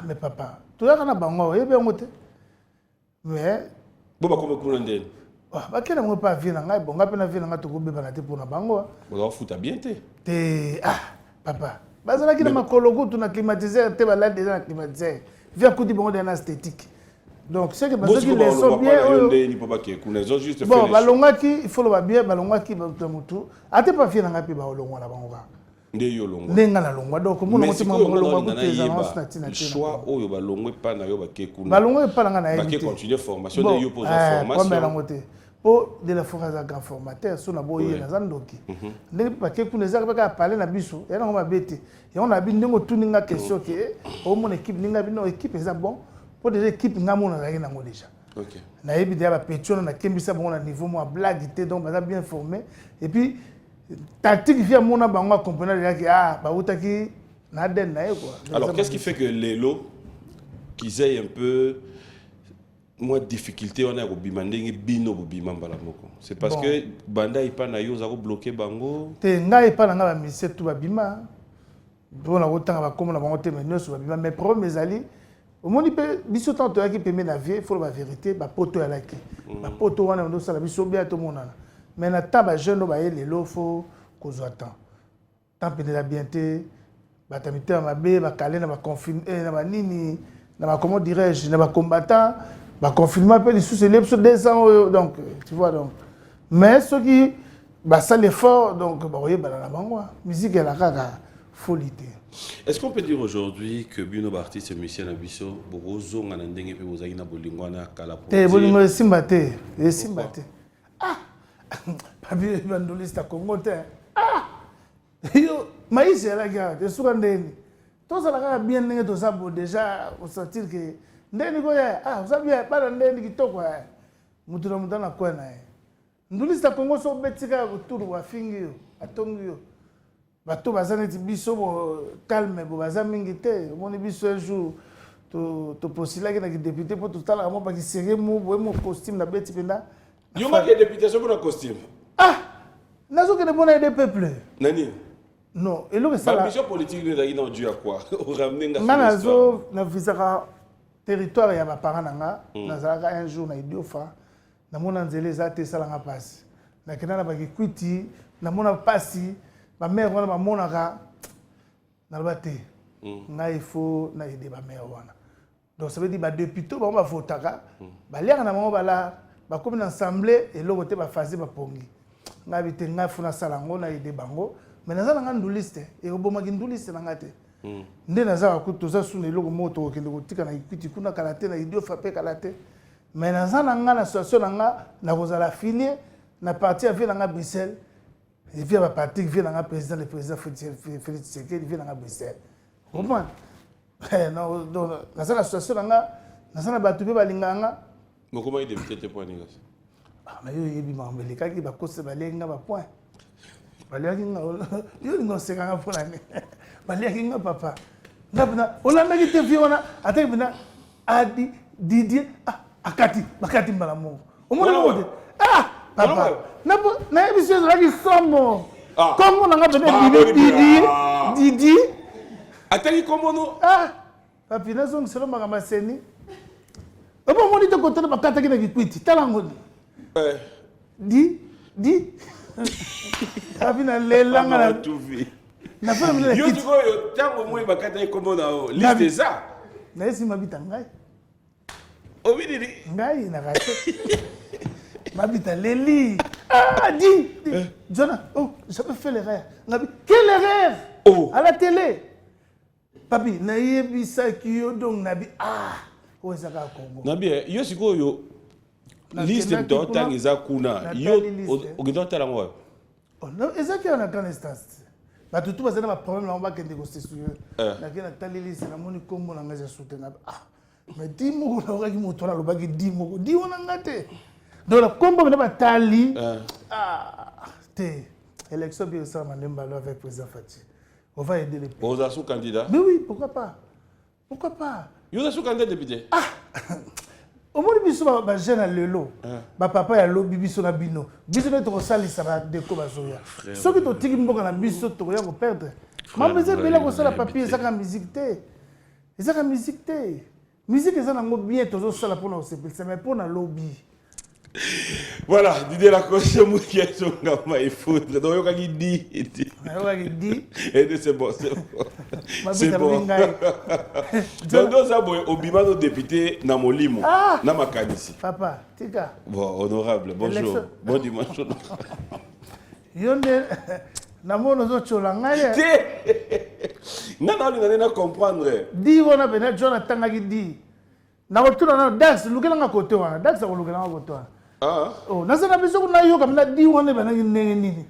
mais papa, tu as un bango, il y a bien monté. Mais. Bon, comment tu as fait un pas vie, bon, on a bien vu un pour la bango. On fout à bien. Ah, papa. Bazala qui n'a pas cologo, tu n'as climatisé, tu as déjà climatisé. Viens coup de bon esthétique. Donc, c'est que Bon, parce qu'ils les sont bien. Bon, balongaki, il faut le voir bien, balongaki, bamutu. Ate pas fier n'anga pi balongwa la bangoka. Nenga la longwa. Donc, mon mais c'est mon balongwa pour tes annonces natina. Choix oyo balongwe pas na yo bakekuna. Balongwe pas n'anga na éviter. Continuer formation de yo pose formation. Comme la moté. Pour de la forage grand formateur, so na boye na zandoki. Ndenge bakekuna ezaka ka parler na biso, ya na mabete. Et on a bien ndenge tuninga question que au mon équipe ninga bino équipe est bon. Pour des équipes ngamo na rien nango déjà. OK. Na yebi dia ba petio na kembisa bon na niveau moi blague té donc ba bien formé et puis tactique via mona bango comprendre que ba utaki na den na quoi. Alors qu'est-ce qui fait que les lots qu'ils aient un peu moins de difficulté on a au bimandenge bino bima mbala moko. C'est parce que banda ipa na yo za ko bloquer bango. Te ngai pa na nga ba mise tout ba bima. Bon na otanga ba comme na bango te mais nyonso ba bima mais problème ezali au monde peut biso tant qui permet la vie il faut la vérité ba poto ala ki ba poto wana ndo sala biso bien to monana mais na taba jeune ba yele lo faut kozwa temps tant pe la bienté ba tamité ma be ba calé na ba confiné na ba nini na ba comment dirais-je na ba combattant ba confinement pe les sous les 200 donc tu vois donc mais ceux qui ba ça l'effort donc ba voyez ba na bango musique la kaka folie. Est-ce qu'on peut dire aujourd'hui que Bino Barti c'est musicien à Bisso, Borozo, Nanandenge, et Bozagina Bolingwana, Kalapo? Bolingo Simbate, Simbate. Ah! Papi Bandolista Congote. Ah! Yo, maïs est la gare, de Sourandeni. Tous à la gare bien négé, tous à déjà, on sentir que. Ndeni Goya, ah, vous savez, pas d'Andeni qui toque, Moutouna Moutana Kwana. Ndolista Congo, son betika, autour de Wafingio, à Tongio. Bato bazaneti biso calme bo bazamingi te moni biso un jour to postula que na député pour tout tala mo ba ki seré mo mo costume na beti penda yo ma que député so pour costume nazo que de bona des peuples nani non et le que ça la ambition politique ne dagi dans Dieu à quoi au ramener nga nazo na visaka territoire ya ba parents nanga nazalaka un jour na idiofa na mona nzele za te sala nga passe na kenana ba ki kwiti na mona pasi ma mère wana bamonaka naloba te ngai il faut na aider ba mère wana donc ça veut dire ba député ba votaka baliaka na bango bala ba comme na assemblée et l'autre ba fazer ba pongi ngai bite ngai funa sala ngo na aider bango mais nazala nga nduliste et oboma ki nduliste na ngate nde nazala ko toza suna eloko moto okende kotika na ikiti kuna kalate na idio frappé kalate mais nazala nga na situation nga na kozala affilié na parti avec nga Bruxelles. Il vient à partir, il vient dans le président Félix Tshisekedi, il vient dans Bruxelles. Comment? Non, dans la situation, dans la batterie, mais comment il est pour aller ah, mais il y a des gens qui ont posé des points. Il y a des gens papa. On a mis des vieux, on a dit Didier, Akati, Bakati Malamo. Au moins, papa, na émission là qui sommes. Comment on a besoin Didi? Attends, comment nous? Papi, nous sommes seulement à Masseni. On va monter de côté de ma carte qui n'a pas quitté. Talangoni. Di. Papi, na l'élan na tout vu. Na fait le. Yo tu vois, tant au moins ma carte est comment na liste ça. Na esi mabita ngai. O oui Didi. Ngai na raté. Mabita Leli. Dis. Jonah, oh, j'avais fait l'erreur. Quelle erreur? Oh. À la télé. Papi, naïe ça qui yo donc nabi où est-ce que Congo? Nabi, yo siko yo liste de temps iza kuna. Yo ogido tala ngwa. Oh non, ezaki on a grand instance. Ba tout bazana ba problème on va que négocier sur eux. Na kena tali liste na moni kombo na ngaza soutenir. Mais dis-moi on aurait qui moto na lobaki dis-moi. Dis on a ngate. Donc le combat de Batali, élection bien ça, Mandembalo avec le président Fati. On va aider les pays. Vous êtes candidat? Mais oui, pourquoi pas? Pourquoi pas? Vous êtes candidat député? Au moins, il y a des jeunes à l'élo. Papa est à l'eau, bibi na bino. Biso est au sali, ça va déco bazoya. Ceux qui ont tiré une boca na biso, tu vas perdre. Mais vous avez là que la papier, ça la musique té. Ça la musique té. Musique, ça n'a pas bien, tout ça pour nous, mais pour nous lobby. Voilà, Didier Lacoste, Moukia Songama et Foudre. Donc, il dit. Il dit. Et c'est bon, c'est bon. C'est bon. Donc, nous avons au Bimano député Namolimo. Namakanisi. Papa, tika. Bon, honorable, bonjour. Bon dimanche. Yonde, Namono Zocholangaya. Non, on n'a comprendre. Di wana bena John Tangagi di. Na otuna na Dax, lukela côté wana. Dax ko lukela côté wana. Ah. Oh, na sana biso kuna yo comme na di wana bena nini nini.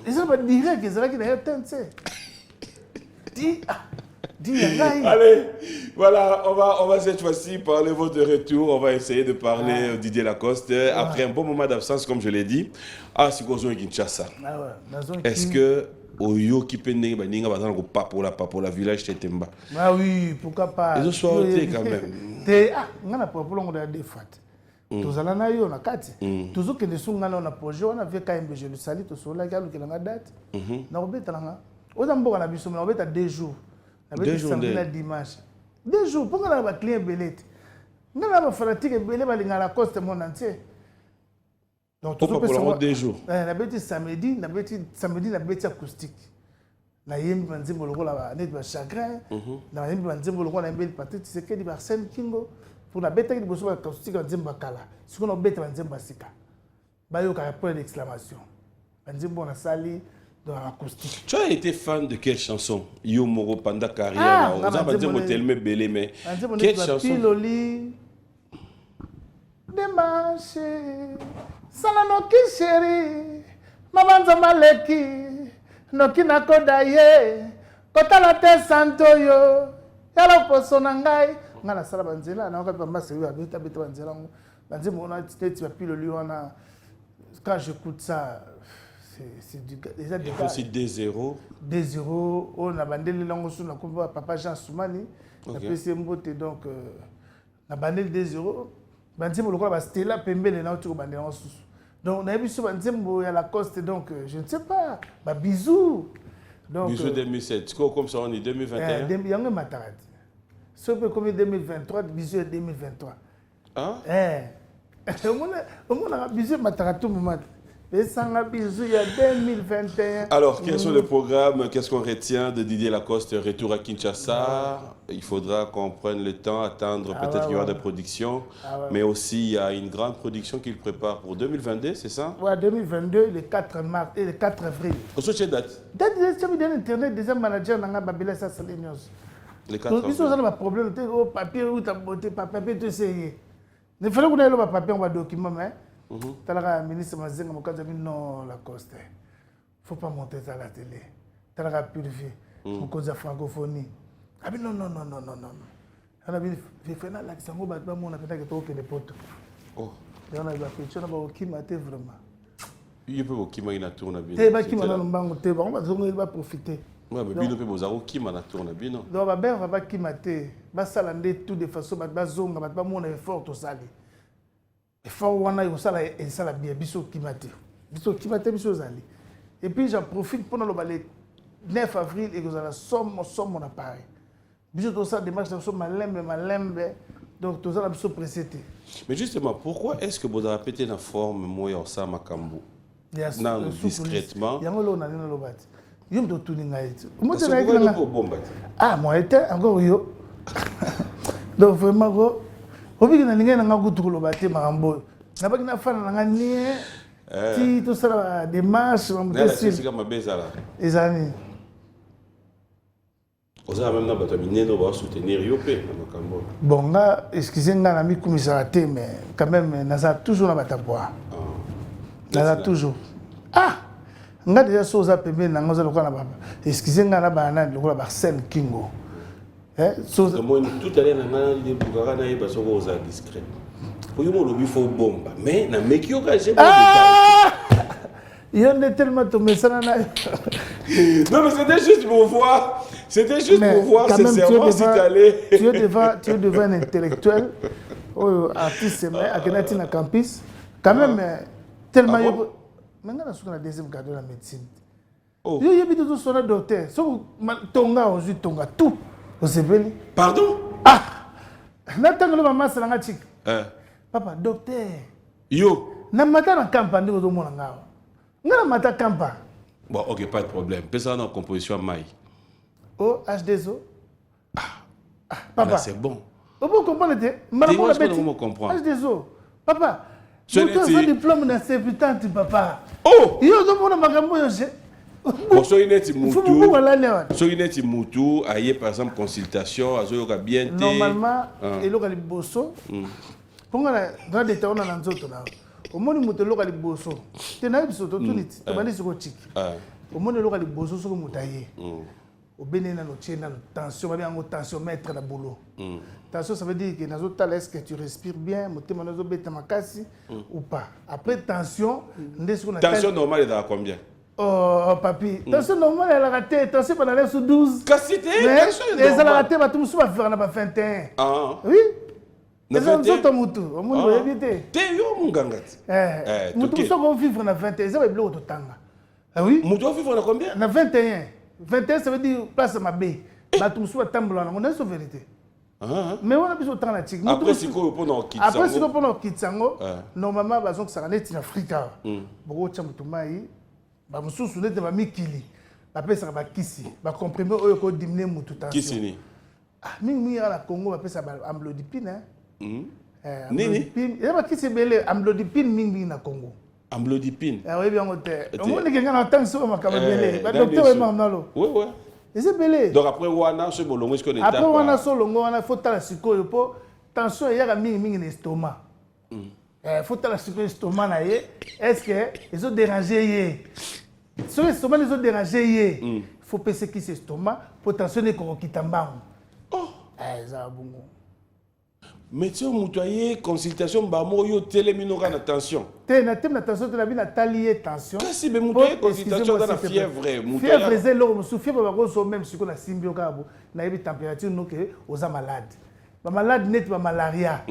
Ils sont pas direct, ils sont là qui d'ailleurs tense. Di Allez, voilà, on va cette fois-ci parler votre retour. On va essayer de parler Didier Lacoste. Après un bon moment d'absence, comme je l'ai dit, à Sikozo et Kinshasa. Est-ce que Oyo qui peut n'est pas pour la village de Temba? Ah oui, pourquoi pas. Ils ont sorti quand même. Ah, on a pas pour des fois. Tous allons na yo na kati. Toujours que les songs na projet on a vu KMB je le salue tout cela qui a la date. Na obeta nga. Ozambo na biso na obeta 2 jours. Na beta samedi na dimanche. 2 jours pour nga ba client belete. Nga na ba fanatique belé ba linga la coste mon entier. Donc toujours pour 2 jours. Na beta samedi na beta acoustique. Na yembi banzimbo lokola ba net ba chagrin. Na yembi banzimbo lokola na mbeli Patrick Tshisekedi ba Arsène Kingo. Pour la bête qui bosse la acoustique en Zimba Kala. Ce qu'on a bête en Zimba Sika. Bayo a point d'exclamation. En Zimba na sali dans l'acoustique. Tu as été fan de quelle chanson? Yo Moro Panda carrière. On a pas dit tellement belle mais quelle chanson? Piloli. Dimanche. Salano ki chéri. Mamanza maleki. Noki nakodaye. Kotala te santoyo. Yala poso na ngai. Nga na sala banzela na ka pamba se yo abeta beta banzela ngo banze mona tete ba piloli wana quand j'écoute ça c'est du déjà des aussi 2-0 on a bandeli lango sous na komba papa Jean Soumani na PC Mbote donc na bandeli 2-0 banze mo lokola ba Stella pembele na otu bandeli lango sous donc na biso banze mo ya la coste donc je ne sais pas ba bisous donc bisous 2007 comme ça on est 2021 yango matarati. Ce peut comme 2023, bisous 2023. Ah? On a bisous mataratou moment. Et ça a bisous il y a 2021. Alors, quels sont les programmes? Qu'est-ce qu'on retient de Didier Lacoste? Retour à Kinshasa. Il faudra qu'on prenne le temps, attendre peut-être qu'il y aura des productions. Mais aussi, il y a une grande production qu'il prépare pour 2022, c'est ça? Oui, 2022, le 4 mars et le 4 avril. Quelle date? Date de l'Internet, deuxième manager, on a Babila Sassalinios. Les 4 avril. Ils ont un problème, au papier, où tu as beauté, papier, tu sais. Il fallait qu'on ait le papier, on va document, mais. Le ministre Mazenga Mokaza dit non, Lacoste. Il ne faut pas monter ça à la télé. Tu as purifié. On cause de francophonie. Ah, mais non. On a dit, je fais là, ça m'a dit, on a fait que des potes. Oh. Et on a dit, on a dit, vraiment. Il peut y avoir tourne bien. On va profiter. Oui, mais bien, on peut tourne bien. Donc, on va kimater. On va s'alander tout de façon, on va zonga, on va mon effort au sali. Effort, on a eu ça et ça la bien, biso kimater. Biso zali. Et puis j'en profite pour le 9 avril et que vous allez somme mon appareil. Biso tout ça démarche de somme malembe. Donc tout ça la biso précédé. Mais justement, pourquoi est-ce que vous avez pété la forme moi au sa makambo? Non, discrètement. Il y a un lot na le bat. Yom to tout n'ingaït. Moi c'est un peu bon. Ah moi était encore yo. Donc vraiment go. Obi na ninga na ngutu lo baté makambo. Na baki na fana na ngani. Ti tout ça des marches on me dit c'est comme bezala. Ezani. Oza même na bato mineno ba soutenir yopé na makambo. Bon là, excusez-moi na mi commissaire mais quand même naza toujours na batapoa. Naza toujours. Ah nga déjà soza pembe na ngoza lokana baba. Excusez-moi na bana lokola ba Arsène Kingo. Soza moi tout à l'heure na de bugara na yeba soko oza discret. Pour yo lobi fo bomba mais na meki okaje ba détail. Il est tellement tombé ça. Non, mais c'était juste pour voir. C'était juste pour voir sincèrement si tu allais. Tu es devant un intellectuel, artiste, à Kenati na campus. Quand même, tellement. Maintenant, on a la deuxième cadeau de la médecine. Il y a des gens qui sont docteurs. Tonga, aujourd'hui, Tonga, tout. Pardon? Ah! N'attends que le maman, c'est la chic. Hein? Papa, docteur. Yo. Na mata na kampa ndiko zo mona ngao. Ngana mata kampa. Bon, ok, pas de problème. Pesa na composition mai. Oh, H2O. Papa, Papa. c'est bon. Vous comprenez? Comment comprendre? H2O. Papa. Ce Tu n'est- as un diplôme dans septante, papa. Oh! Yo zo mona makambo yo je. Bon, soki neti Faut mutu. beaucoup aller là. Soki neti mutu, aye par exemple consultation, azoyoka bien te. Normalement, eloko liboso. Ponga na droit d'état on a na nzoto na. Omoni mutu eloko liboso. Te na biso to tuniti. To bani siko chiki. Omoni eloko liboso soko mutaye. Obene na no tiena tension, ba bien tension mettre na boulot. Tension ça veut dire que nazo tala est-ce que tu respires bien, motema nazo beta makasi ou pas. Après tension, ndesiko na Tension normale est à combien? Oh papi, tension normale elle a raté, tension pendant les sous 12. Kasi te, Mais tension est elle a normale. raté ba tout musu ba faire na ba 21. Ah. Oui. Na Les hommes 21? sont mutu, au monde va éviter. Te yo mungangati. Mutu toke. so ko vivre na 21, ça va bloquer to tanga. Ah oui? Mutu vivre na combien? Na 21. 21 ça veut dire place ma bé. Ba tout musu ba tambola na on est sur vérité. Mais on a besoin de temps là. Après si ko pour no kitsango. Après si ko pour no kitsango, normalement bazon que ça net en Afrique. Boko chamutu mai. Ba mususu nete ba mikili. Ba pesa ba kisi. Ba comprimer oyo ko diminuer mutu tension. Kisini. Ah mingi à la Congo ba pesa ba amlodipine hein. Nini? Il y a qui se belé amlodipine mingi na Congo. Amlodipine. Ah oui bien hôtel. On m'a dit que ngana tant so ma kaba belé. Ba dans docteur les est nalo. Ouais ouais. Et c'est belé. Donc après wana ce bolongo ce qu'on est Après wana solo ngona faut tala sikoyo po tension ya ga mingi na estomac. Faut tala sikoyo estomac na ye. Est-ce que ils ont dérangé yé? Sur l'estomac ils ont dérangé yé. Faut passer qui c'est estomac pour tensionner ko kitambango. Oh. Ça bongo. Médecin mutuaye consultation ba mo yo téléminoka na tension. Na thème na tension de la vie na talier tension. Kasi be mutuaye consultation dans la fièvre, Fièvre c'est l'homme sous fièvre ba ko même si ko na simbio kabo na yebi température no ke oza malade. Ba malade net ba malaria.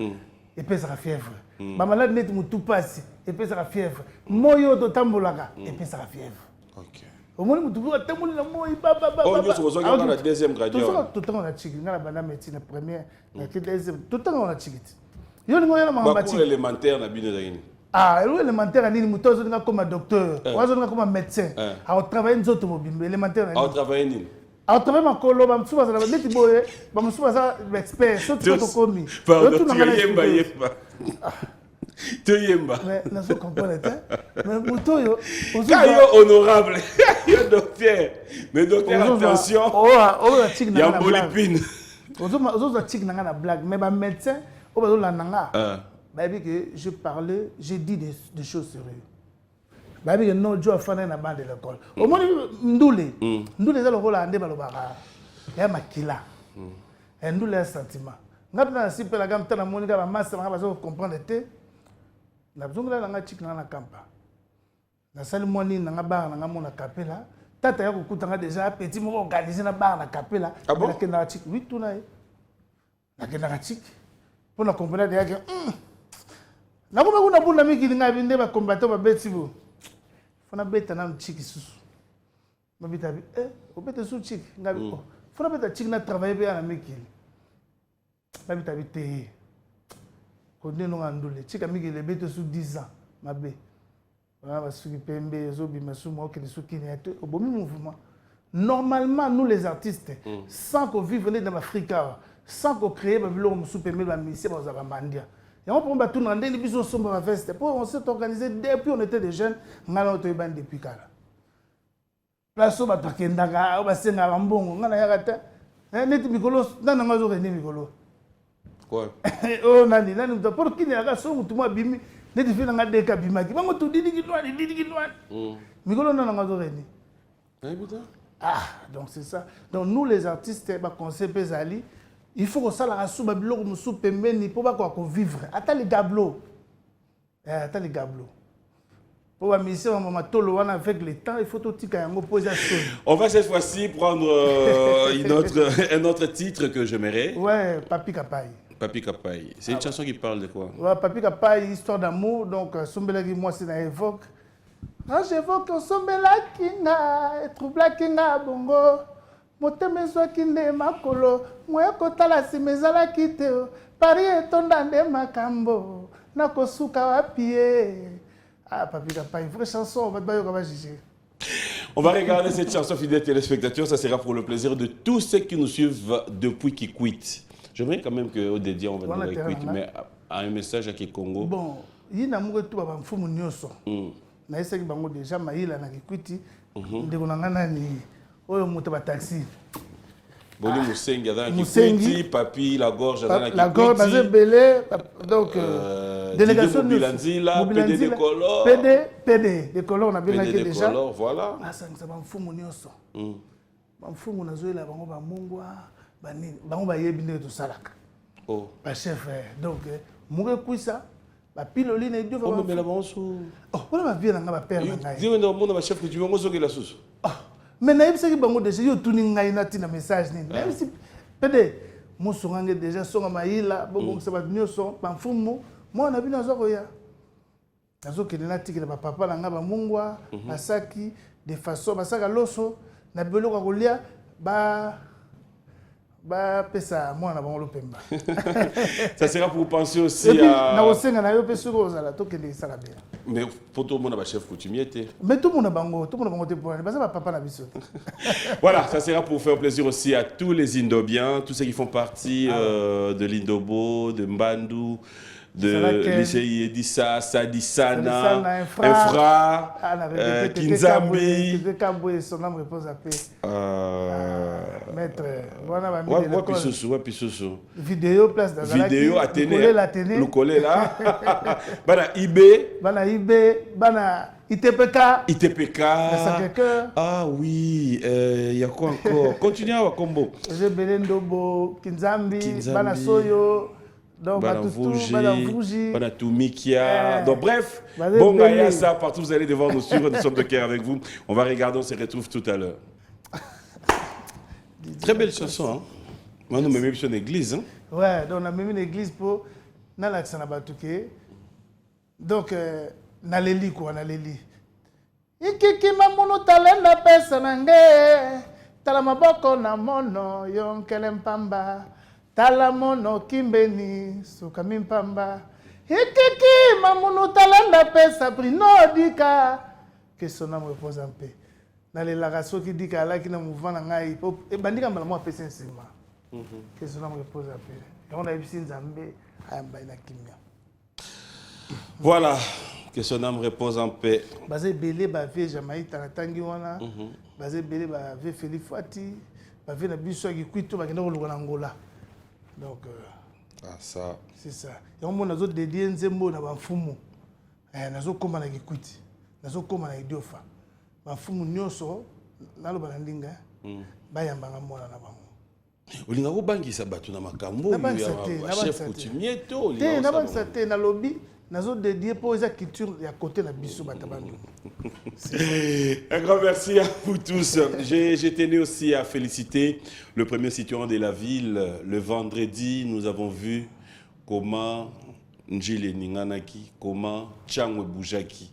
Et puis ça la fièvre. Ba malade net mutu passe et puis ça la fièvre. Moyo to tambolaka et puis ça la fièvre. OK. Au moins mutu ko tambola na moyi ba. Oh nous sommes dans la deuxième gradient. Tout temps on a chiki ngala bana médecine première na deuxième tout temps on a chiki. Yo ni ngoya na mama Ba cours élémentaire na bino zangini. Ah, élémentaire nini muto zo nga comme docteur, wazo nga comme médecin. A travailler nzoto mobimbe élémentaire nini. A travailler nini? A travailler makolo ba msuba za leti boye, ba msuba za expert, surtout to komi. Pardon, tu yemba yemba. Tu yemba. Mais na so comprendre mais muto yo, Kayo honorable. Yo docteur. Mais docteur attention. Oh chick na. Yambolipine. Ozo chick na blague, mais ba médecin, o ba zo la nanga. Bah, que je parlais, j'ai dit des choses sérieuses. Bah, que non, Dieu a fait un bande de l'école. Au moins, Ndoulé, Ndoulé, c'est le rôle à Andé Balobara. Il y a Makila. Ndoulé, un sentiment. Quand si la gamme, tu as Monica, la masse, on va comprendre. La besoin de la chic dans la campa. La salle moni, dans la barre, dans la mona capella. Tata, il y a déjà petit mot organisé dans la barre, dans la capella. Ah bon? Oui, tout là. La chic. Pour la comprendre, il y a que. Na kuma kuna bunda miki linga binde ba combattant ba beti bo. Fona beta na chiki susu. Ma bita bi o beta su chiki ngabi ko. Fona beta chiki na travailler be na miki. Ma bita bi te. Ko ndeno ngandule chika miki le beta su 10 ans ma be. Ba ba su pembe zo bi masu mo ke su kini ate o bomi mouvement. Normalement nous les artistes sans qu'on vive dans l'Afrique, sans qu'on crée ba biloko musu pembe ba misi ba za ba mandia. Et on peut tout demander les bisous sont pas feste. Pour on s'est organisé depuis on était des jeunes, on a été ban depuis kala. Place au batakendaka, au basenga bambongo, ngana yakata. Net mikolo, nana ngazo rene mikolo. Quoi? Oh nani pour qui n'a pas son tout moi bimi, net fi nga deka bimaki. Bango tout didi kilwani. Mikolo nana ngazo rene. Eh putain. Ah, donc c'est ça. Donc nous les artistes, ba conseil pesali. Il faut que ça la rassou babiloko musu pembeni pour pas qu'on vivre. Attends les gablots. Attends les gablots. Pour la mission maman tolo wana avec le temps, il faut tout tika yango poser ça. On va cette fois-ci prendre un autre titre que j'aimerais. Ouais, Papi Kapai. Papi Kapai. C'est une chanson qui parle de quoi? Ouais, Papi Kapai, histoire d'amour. Donc Sombelaki moi c'est na évoque. Quand j'évoque Sombelaki na troublaki na bongo. Motema ezwaki nde makolo moya kotala nsima ezalaki te pari etonda nde makambo nakosuka wapi. Ah, papi, pas une vraie chanson, on va te juger. On va regarder cette chanson, fidèles téléspectateurs. Ça sera pour le plaisir de tous ceux qui nous suivent depuis Kikwit. J'aimerais quand même qu'au dédié, on va dire Kikwit, mais à un message à Kikongo. Bon, il y a un peu de fou nyonso. Na esa ki bango déjà maïla na Kikwiti. Ndeko na ngana ni oyo moto ba taxi. Boni Musengi dans Kikwiti, Papi la gorge dans Kikwiti. La gorge dans Belé, donc délégation Mobilanzila, PD de Color. PD de Color on a bien PD déjà. Color, voilà. Ah ça ça ba mfumu nyonso. Ba mfumu na zoela bango ba mongwa, ba nini, bango ba yebi nde to salaka. Oh. Ba chef donc mure kuisa ba piloli na idio ba. On me la bonso. Oh, on va bien nga ba père na ngai. Dis on a chef que tu veux ngozo la sous. Mais na yebisa ki bango déjà yo tuni ngai na tina message nini. Na yebisi pede musongange déjà songa maila bongo se ba nyonso ba mfumu moi na bino zo koya. Nazo kende na tikela ba papa na nga ba mungwa, basaki de façon basaka loso na beloko kolia ba pesa moi na bango lopemba. Ça sera pour penser aussi à na osenga na yo peso ko zala to kende sala bien. Mais pour tout le monde, chef coutumier. Mais tout le monde a bango, tout le monde a bango pour aller. Parce que papa n'a pas. Voilà, ça sera pour faire plaisir aussi à tous les Indobiens, tous ceux qui font partie de l'Indobo, de Mbandou, de l'Ichei Edissa, Sadisana, Infra, Kinzambi. Son âme repose à paix. Maître, voilà. Pisousou. Vidéo place d'Azalaki. Vidéo Athénée. Le collé là. Bana Ibé. Bana ITPK. Ah oui, il y a quoi encore? Continuez à combo. J'ai Belendobo, Kinzambi, Bana Soyo. Donc, Bana Tumikia. Donc, bref, bon, ça, partout vous allez devoir nous suivre. Nous sommes de cœur avec vous. On va regarder, on se retrouve tout à l'heure. Très belle chanson, hein? Moi, nous même sur l'église, hein? Ouais, donc on a même une église pour l'accent à Batouké. Donc, Naleli quoi, Naleli. Ikiki mamuno talenda pesa nange, talamaboko na mono yonkelempamba, talamono kimbeni sukamimpamba. Ikiki mamuno talenda pesa prinodika, que son âme repose en paix. Dans les lagasso qui dit qu'Allah qui n'a mouvement ngai, et bandika malamu apese nsima. Que son âme repose en paix. Et on a vu Nzambe ayamba ina kimia. Voilà, que son âme repose en paix. Basé belé bavé Jamaïque tanatangi wana. Basé belé bavé Félix Fati, bavé na biso qui kuito bakenda ko lokona Angola. Donc ça c'est ça. Et on mona zo dédié nzembo na ba mfumu. Nazo koma na kikuiti. Nazo koma na idiofa. Bafumu nyonso naloba na ndinga bayambanga mwana na bango olinga ko bangisa bato na makambo ya chef coutumier to olinga na bangisa te na lobby nazo dédier pour eza culture ya côté na biso batabandu. Un grand merci à vous tous. J'ai tenu aussi à féliciter le premier citoyen de la ville. Le vendredi, nous avons vu comment Njile Ninganaki, comment Changwe Boujaki,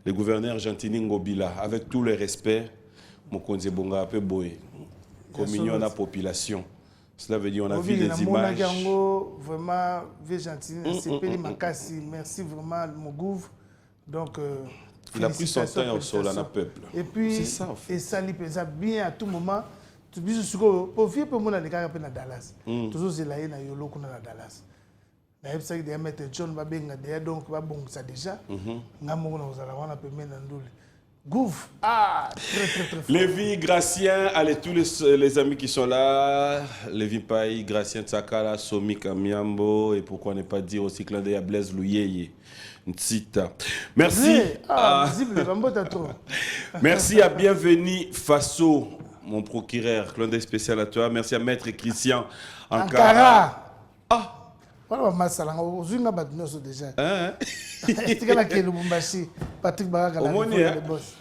le gouverneur Gentini Ngobila, avec tout le respect, Mokonze Bonga Ape Boé, communion à la population. Cela veut dire on a vu les images. Vraiment, merci vraiment mon gouv. Donc, il a pris son temps au sol à la peuple. Et puis, ça, en fait. Et ça lui plaisait bien à tout moment. Tu dis pour vieux pour moi dans les cas à Dallas. Toujours c'est là il y a yolo qu'on a Dallas. Na yebisa ki de mettre John Babenga de donc ba bon ça déjà. Ngamo na uzala wana pembeni na ndule. Gouv, très fort. Lévi, Gracien, allez, tous les amis qui sont là, Lévi Paï, Gracien Tsakala, Somi Kamiambo, et pourquoi ne pas dire aussi clin d'œil à Blaise Louyeye, Ntsita. Merci. Merci à Bienvenue Faso, mon procureur, clin d'œil spécial à toi. Merci à Maître Christian Ankara. Voilà, masalanga ozinga batnoso déjà. C'était là que le Lubumbashi, Patrick Baraka le boss.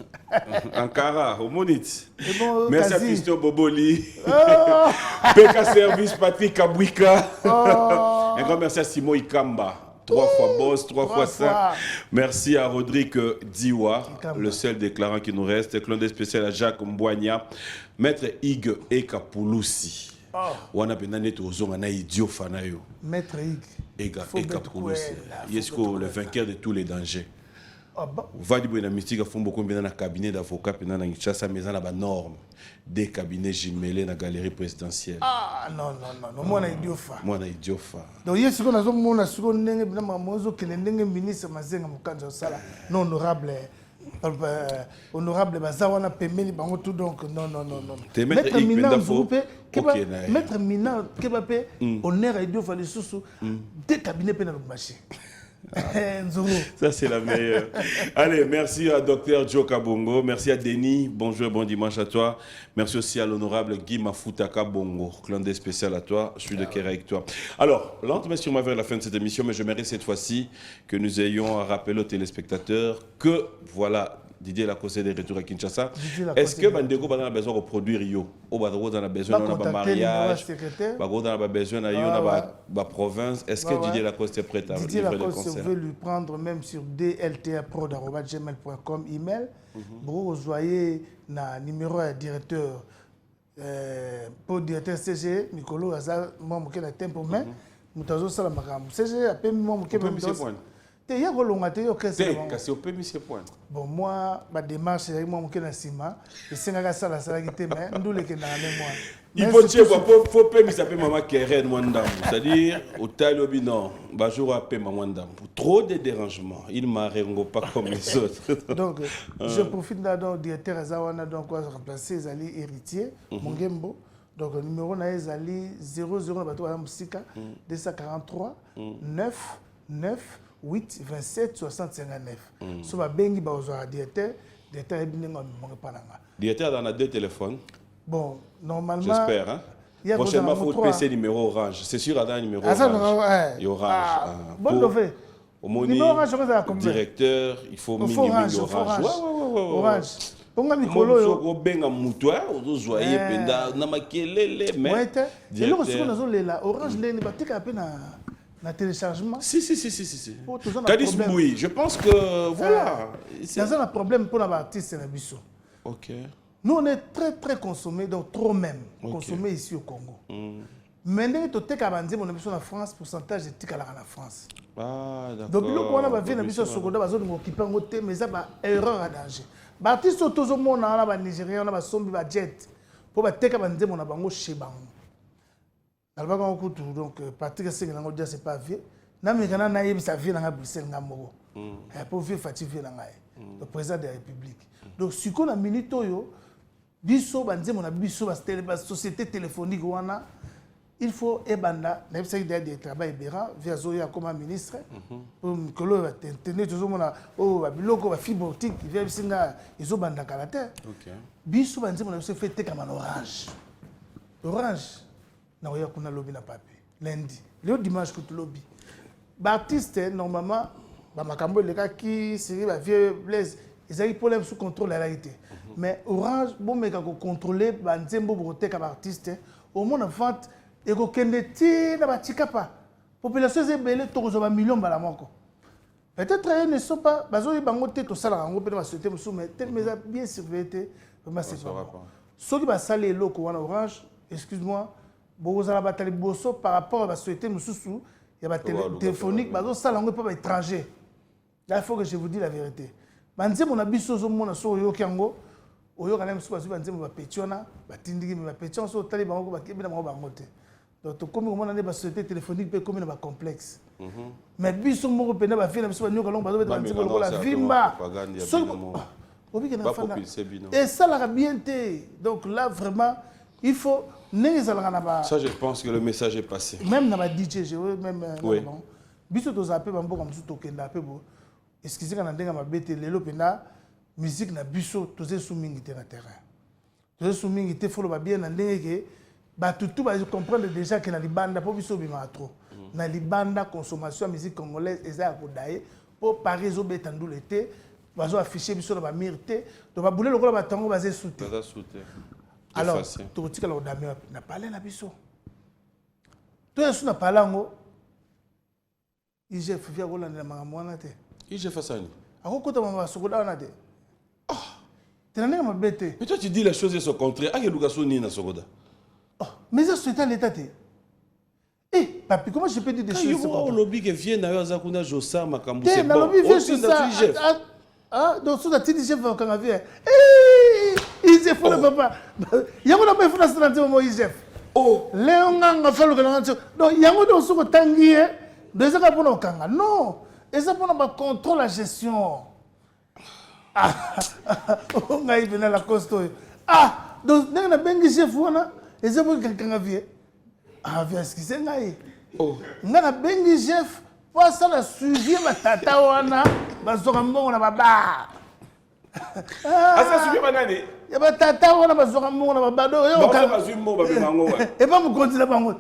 Ankara, au Monit. Merci à Christo Boboli. PK Service Patrick Kabwika. Un grand merci à Simon Ikamba. 3 fois boss, 3 fois ça. Merci à Rodrigue Diwa, le seul déclarant qui nous reste. Clin d'œil spécial à Jacques Mbouania. Maître Hugues Ekapouloussi. wana pena neto ozonga na idiot fana yo Maître Hig. ega pousse yesko le vainqueur de tous les dangers. Vadi boy na mystique font beaucoup bien dans cabinet d'avocat pena na Kinshasa mais na ba norme des cabinets jumelés na galerie présidentielle. Ah non moi na idiot fa. Moi na idiot fa. Donc yesko na zo mona siko ndenge bina mamozo kele ndenge ministre mazenga mukanza sala non honorable bazawana pemeli bango tout donc non maître Mina Nzoupe maître Mina kebape honneur idiot fa les sous des cabinets pena le marché. Ça c'est la meilleure. Allez, merci à Dr Joe Kabongo, merci à Denis, bonjour et bon dimanche à toi. Merci aussi à l'honorable Guy Mafuta Kabongo, clin d'œil spécial à toi, je suis de cœur avec toi. Alors, lentement sûrement vers la fin de cette émission, mais je mérite cette fois-ci que nous ayons à rappeler aux téléspectateurs que, voilà, Didier Lacoste est de retour à Kinshasa. Est-ce que Bandeko a besoin de produire Rio? Ou Bandeko a besoin d'un mariage? Bandeko a besoin de province? Est-ce que Didier Lacoste est prêt à Didier Lacoste veut lui prendre même sur dltaprod@gmail.com email. Vous voyez le numéro de directeur pour directeur CG Nicolo Azar moi moké na tempo mais mutazo sala makambo CG appelle moi moké même il y a bon, moi, ma démarche, c'est moi qui na sima. Et c'est un gars ça la salle qui mais nous les qui na mémoire. Il faut dire faut pas me s'appeler maman Keren Mwandam. C'est-à-dire au talobi non, bah je rappelle maman Mwandam. Pour trop de dérangements, il m'a rengo pas comme les autres. Donc je profite là donc directeur Azawana donc quoi remplacer Zali héritier Mongembo. Donc le numéro na Zali 00 na bato ya musika 243 9 9 8 27 60 59. So ba bengi ba ozo directeur ebinenga mo pananga. Directeur dans a deux téléphones. Bon, normalement j'espère hein. Prochainement faut passer numéro orange. C'est sûr à un numéro orange. Il orange. Bon levé. Au directeur, il faut minimum orange. Orange. Ponga mikolo yo ko benga mutu ozozoye penda na makelele mais. C'est là que ce qu'on a là orange leni batika pe na téléchargement. Si. Oui, je pense que voilà. C'est un problème pour les artistes et les bisous. Ok. Nous, on est très consommés, donc trop même consommés ici au Congo. Maintenant, tu as en France, pourcentage de tika en France. Ah, d'accord. Donc, nous, on a vu les bisous au secondaire, on a occupé un côté, mais ça va erreur à danger. Les artistes, tout le monde, on a les Nigériens, on a les Sombi, les Jet. Pour les tika, on a bango chez bango. Donc, Patrick Sengelango dit c'est pas vieux. Namikana na yebi sa vie na Bruxelles ngamoko. Pour vieux fatigué na ngai. Le président de la République. Donc, si on a minute yo, biso banze mon biso ba société téléphonique wana, il faut ebanda, na yebisa de travail bera via zoya comme ministre. Pour que l'on va tenir toujours mon ba biloko ba fibre optique via bisinga izo banda kalate. OK. Biso banze mon biso fait comme orange. Orange. Na oya kuna lobby na papier lundi le dimanche que tu lobby Baptiste normalement ba makambo le cas qui série ba vieux Blaise ils avaient problème sous contrôle la réalité mais orange bon mais quand contrôler ba nzembo broté ka artiste au monde en vente et ko kende ti na ba tikapa population zebele to zo ba million bala moko peut-être ils ne sont pas bazo bango te to sala ngo pe ba société musu mais tellement bien surveillé vraiment c'est pas ceux qui ba salé loko wana orange excuse-moi beaucoup à battre bosso par rapport à la société mususu il y a téléphonique bazo salango pas étranger là il faut que je vous dise la vérité banze mon abiso zo mona so yo kango oyo kana musu bazu banze ba petiona batindiki ba petiona so tali bango ba kebina bango bangote donc to comme mona ne ba société téléphonique pe comme na ba complexe mais biso mo pena ba fina musu ba nyoka longo bazo banze ko la vimba so obi kana fana et ça la bien donc là vraiment il faut ça, je pense que le message est passé. Même dans la DJ, même biso to zape bambo comme tout okenda pe bo. Excusez quand ndenga mabete lelo pena musique na biso to ze soumingi te na terrain. To ze soumingi te faut le bien na ndenge ba tout ba comprendre déjà que na libanda po biso bima trop. Na libanda consommation musique congolaise eza ko daye pour Paris zo betandu l'été, bazo afficher biso na ba mirte, to ba boule lokola ba tango ba ze souté. Alors, tu veux dire que l'on n'a pas parlé na biso. Tu es sur na palango. IGF via Roland na mangamwana te. IGF asani. Ako kota mama sokoda na te. Ah. Tu n'as pas bête. Mais toi tu dis les choses sont contraires. Ah, Lukaso ni na sokoda. Ah. Mais ça, c'est à l'état. Eh, papi, comment je peux dire des choses comme ça? Le lobby qui vient d'ailleurs, Zakuna Jossa, Makambu, c'est bon. Le lobby vient sur ça. Ah, donc, sur la petite chef, quand on vient. Eh, il faut le papa. Il y a un peu de France dans le moment, oh, Léon a fait le grand. Donc, il y a un peu de sous tanguy. De ça, pour nous, non. Et ça, pour nous, contrôle la gestion. Ah, on a eu la costaud. Ah, donc, il y a un peu chef, et c'est pour quelqu'un à vivre. Ah, viens, ce qui c'est là. Oh, il y a un peu chef. Pour ça, la suivi, ma tata, wana, bazorambo, na baba. Ah, ça suivi, ma nani? Il y a ma tata, wana, bazorambo, na baba. Non, ça va suivre, mon babi, mango. Et pas me continuer, bango.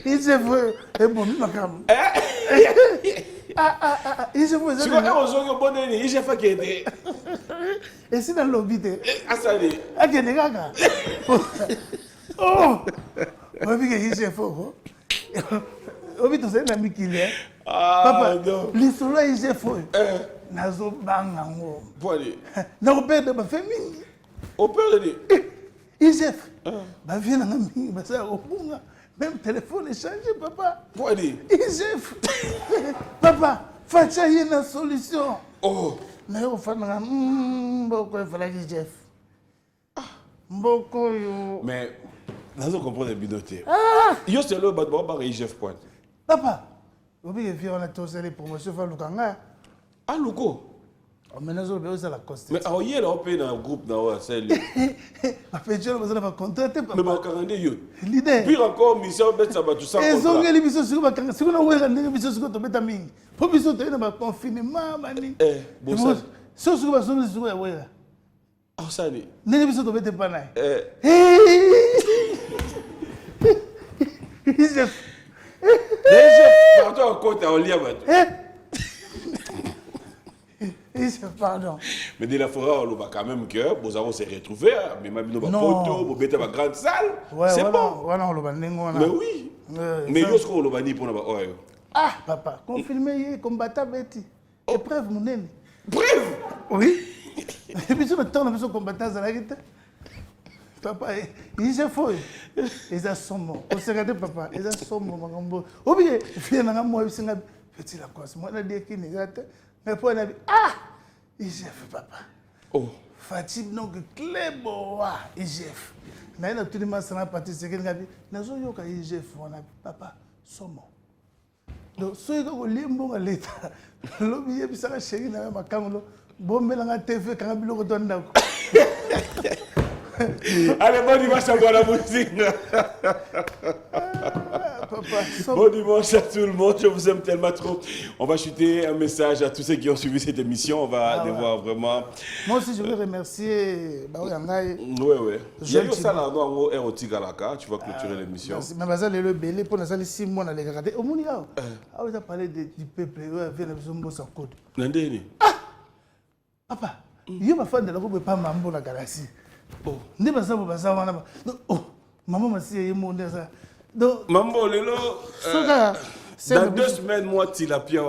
Il se veut. Et bon, ma cam. Il se veut. Tu vois, on joue au bon nez, il s'est fait qu'aider. Et c'est dans le lobby. Ah, ça dit. Ah, qu'il y a des gars. Oh! On dit qu'il est fort. On dit que c'est un ami qui est. Papa, le soleil est fort. Nazo bangango. Voilà. Na opère de ma famille. Opère de. Isef. Ba vient na mi, ba ça obunga. Même téléphone est changé, papa. Voilà. Isef. Papa, facha y une solution. Oh. Na yo fana mboko e fala Isef. Mboko yo. Mais Nazo comprend les binotés. Yo c'est le bad boy par IGF point. Papa, obi e on a tous les promotions fa lukanga. Ah Luko. Mais Nazo be osa la coste. Mais ah hier là on paye dans un groupe dans c'est lui. Papa je besoin de contrater papa. Mais ma 42 yo. L'idée. Pire encore mission bet ça va tout ça. Et zonga les biso sur bakanga. Si on a wera ndenge biso sur to beta mingi. Po biso to na ba confinement mani. Bon ça. So sur ba sur ya wera. Ah ça ni. Ndenge biso to beta pa na. Déjà partout en côte à Olia bateau. Pardon. Mais de la forêt, on va quand même que nous avons se retrouver. Mais maintenant, photo, pour mettre ma grande salle. C'est bon. Mais oui. Mais yo, ce qu'on va dire pour nous. Ah, papa, confirmé, combattant Betty. Épreuve, mon nez. Bref. Oui. Et puis, sur le temps, on a besoin de combattant Zalagita. Papa, il s'est fou. Ils ont son mot. On s'est regardé, papa. Ils ont son mot, mon gambo. Oubliez, fille, n'a pas moi, c'est un petit la cause. Moi, on a dit qu'il n'est pas. Mais pour un IGF, papa. Oh. Fatih, donc, Clébo, IGF. Mais il y a tout le monde qui est parti, c'est qu'il y a dit, nous avons IGF, papa, somme. Donc, si vous avez un limbo à l'État, l'objet est que chéri n'a pas de bon, mais la TV, quand vous avez un allez, bon dimanche à la musique. Bon dimanche à tout le monde, je vous aime tellement trop. On va chuter un message à tous ceux qui ont suivi cette émission. On va devoir vraiment. Moi aussi, je veux remercier. Oui, oui. J'ai eu ça là, non, tu vas clôturer l'émission. Mais vas le belé pour nous 6 mois dans les regarder. Au monde, on a parlé du peuple, vient de Zombo sans code. Nandeni. Papa, il y a ma femme de la groupe pas mambo la galaxie. Oh, ne pas ça, oh, maman m'a dit, il m'a ça. Donc, Mambo, Lelo, dans 2 semaines, moi, tu l'as pied.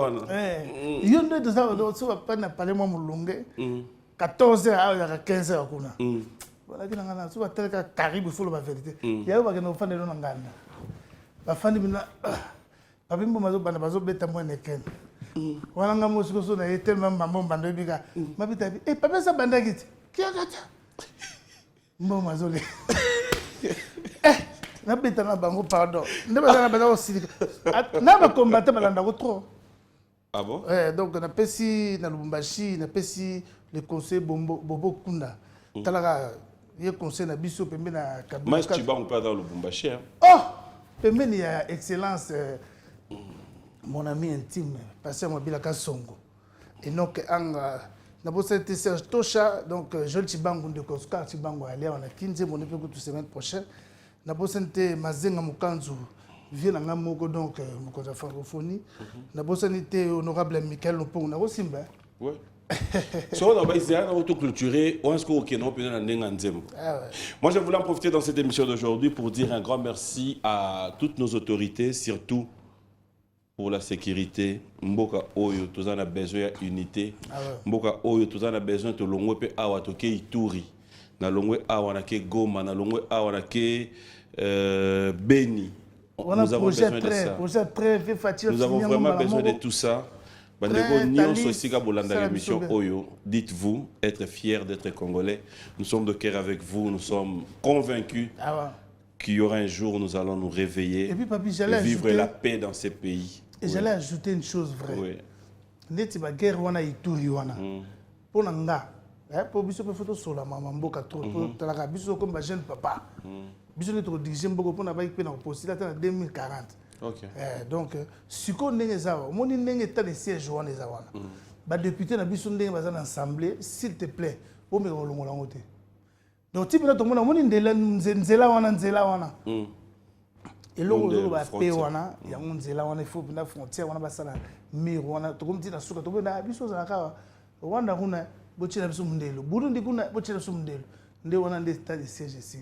Il y a deux ans, on va pas parler moi mon longue. 14h à 15h. Voilà, il y a un peu de caribou, il faut la vérité. Il y a un peu de fan de l'Angana. La fan de l'Angana, Papi Mbomazo Banabazo beta moi neken. Voilà, on a été tellement maman bandobiga. Ma bita, et papa ça bandagit. Qui a gâté? Mbomazo le. Na beta na bango pardon. Ne pas na bango aussi. Na ba combattre malanda trop. Ah bon? Donc on a pesi na Lubumbashi, na pesi le conseil Bobo Kunda. Talaga il conseil na biso pembe na Kabila. Mas tu vas on peut dans Lubumbashi. Oh, pembe il y a excellence mon ami intime, Pasteur Mobilaka Songo. Et donc na bossa Serge Tosha, donc Joel Chibango de Oscar Chibango aller on a 15 mon épée pour toute semaine prochaine. Na bossante Mazenga Mukanzu vient na moko donc mukonza francophonie. Na bossante honorable Michael Lopong na Simba. Ouais. So on va essayer de clôturer on est-ce qu'on non peut na ndenga nzembo. Moi je voulais en profiter dans cette émission d'aujourd'hui pour dire un grand merci à toutes nos autorités, surtout pour la sécurité. Mboka oyo tous on a besoin d'unité. Mboka oyo tous on a besoin de longo pe awa toke ituri. na longwe awa ke Goma, na longwe awa ke Beni. On a Nous avons besoin de ça. Nous avons vraiment besoin de tout ça. Dites-vous être fiers d'être Congolais. Nous sommes de cœur avec vous. Nous sommes convaincus qu'il y aura un jour où nous allons nous réveiller et puis, papi, et vivre la paix dans ces pays. Et j'allais ajouter une chose vraie. Oui. Neti ba guerre wana ituri wana. Pour nga, pour biso pe photo sur la maman mboka trop pour talaka biso comme ba jeune papa. Biso ne trop diriger mboko pour na ba ikpe na postulat en 2040. OK. Donc siko ndenge zawa, moni ndenge ta de siège wana zawana. Ba député na biso ndenge baza na assemblée, s'il te plaît, pour me rolongola ngote. Donc type na to mona moni ndela nzela wana. Et l'eau va payer wana, il y a un nzela wana il faut bien la frontière wana basala mur wana to comme dit na suka to na biso za ka Rwanda kuna bochela biso mundelo Burundi kuna bochela biso mundelo nde wana nde état de siège ici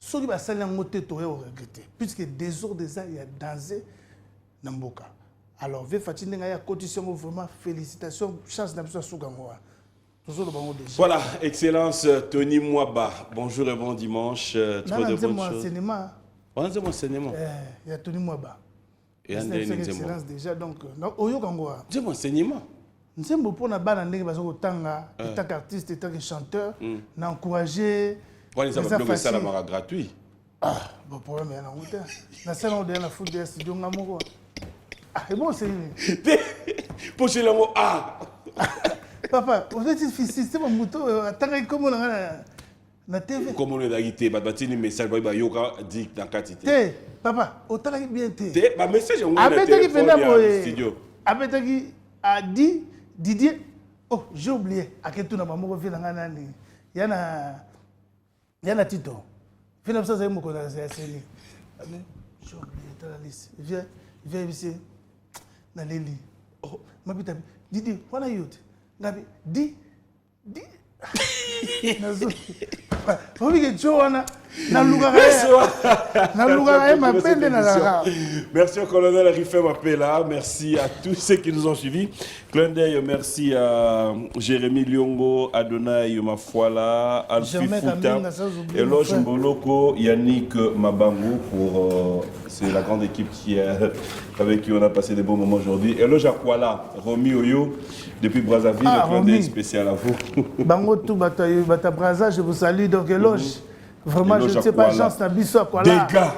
soki basala ngote to regretter puisque désordre ça il y a danger na mboka. Alors ve fati ndenga ya cotisation vraiment félicitations chance na biso suka ngwa. Voilà, Excellence Tony Mwaba. Bonjour et bon dimanche. Trop de bonnes choses. On a des enseignements. Il y a Tony Mwaba. Et un des excellence déjà donc oyo kangwa. Des enseignements. Nous sommes pour na bana ndenge bazo kotanga état artiste état chanteur na encourager. On les a bloqué ça la mara gratuit. Ah, bon problème ya na ngota. Na salon de la foot de studio ngamoko. Ah, et bon c'est pour chez le mot ah. Papa, vous êtes système moto atanga comme on a na TV. Comme on est d'agité, batini message ba yoka dit dans quantité. Té, papa, autant que bien té. Té, ba message on a téléphone studio. Abetaki a dit Didier, oh, j'ai oublié à quel tour na maman fait na nani. Yana Tito. Fina ça c'est mon connaissance c'est lui. J'ai oublié dans la liste. Viens ici. Na Leli. Oh, ma bita Didier, wana yote. Ngabi di nazo obi Joana na luga ma pende na la. Merci au colonel Rifem Mapela, merci à tous ceux qui nous ont suivis. Clin d'œil, merci à Jérémy Liongo, Adonai Mafuala, Alfi Fouta, Eloge Mboloko, Yannick Mabango pour c'est la grande équipe avec qui on a passé des bons moments aujourd'hui. Eloge Akwala, Romy Oyo depuis Brazzaville, clin d'œil spécial à vous. Bango tout bata Brazza, je vous salue donc Eloge. Vraiment, je ne sais pas, chance, Nabiso, quoi là. Des gars.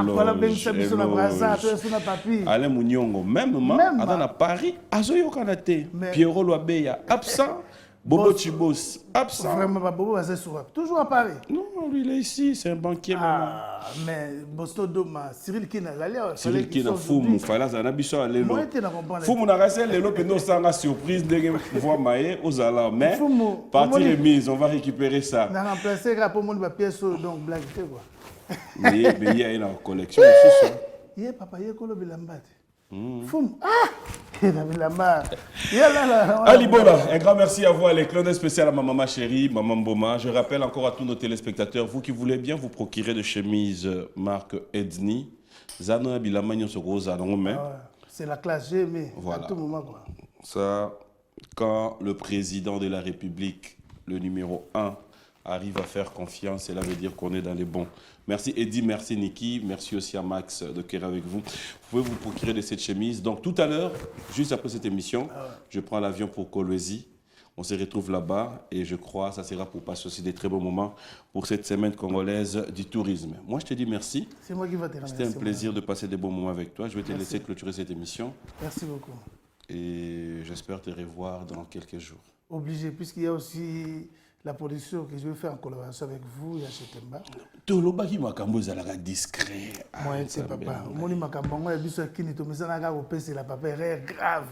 Voilà, ben, ça, Biso, na Brazza, toi, sur na papi. Alain Mouniongos, même à Paris, Azoyo Kanate, Pierrot Loabeya, absent. Bobo Chibos, absent. Vraiment, Bobo va sur toujours à Paris. Non, lui, il est ici, c'est un banquier maintenant. Mais Bosto Doma, Cyril Kina, Cyril Kina, Foumou, Falas, Anabiso, Alélo. Foumou n'a resté Lélo, que nous sommes en surprise de voir Maé aux alarmes. Mais, partie remise, on va récupérer ça. On a remplacé pour mon pièce, donc blague, quoi. Mais il y a une collection aussi. Il y a papa, il y a Kolo Bilambate. Foum. Ali Bola, un grand merci à vous, les clones spécial à ma maman chérie, maman Boma. Je rappelle encore à tous nos téléspectateurs, vous qui voulez bien vous procurer de chemises marque Edni. C'est la classe G, mais voilà. À tout moment. Quoi. Ça, quand le président de la République, le numéro 1, arrive à faire confiance, cela veut dire qu'on est dans les bons. Merci Eddy, merci Niki, merci aussi à Max de Kera avec vous. Vous pouvez vous procurer de cette chemise. Donc tout à l'heure, juste après cette émission, je prends l'avion pour Kolwezi. On se retrouve là-bas et je crois que ça sera pour passer aussi des très beaux moments pour cette semaine congolaise du tourisme. Moi, je te dis merci. C'est moi qui vais te remercier. C'était un plaisir de passer des bons moments avec toi. Je vais te laisser clôturer cette émission. Merci beaucoup. Et j'espère te revoir dans quelques jours. Obligé, puisqu'il y a aussi la production que je vais faire en collaboration avec vous, il y a Chetemba. Tout le monde qui m'a discret. Moi, c'est papa. Moi, je suis papa est grave.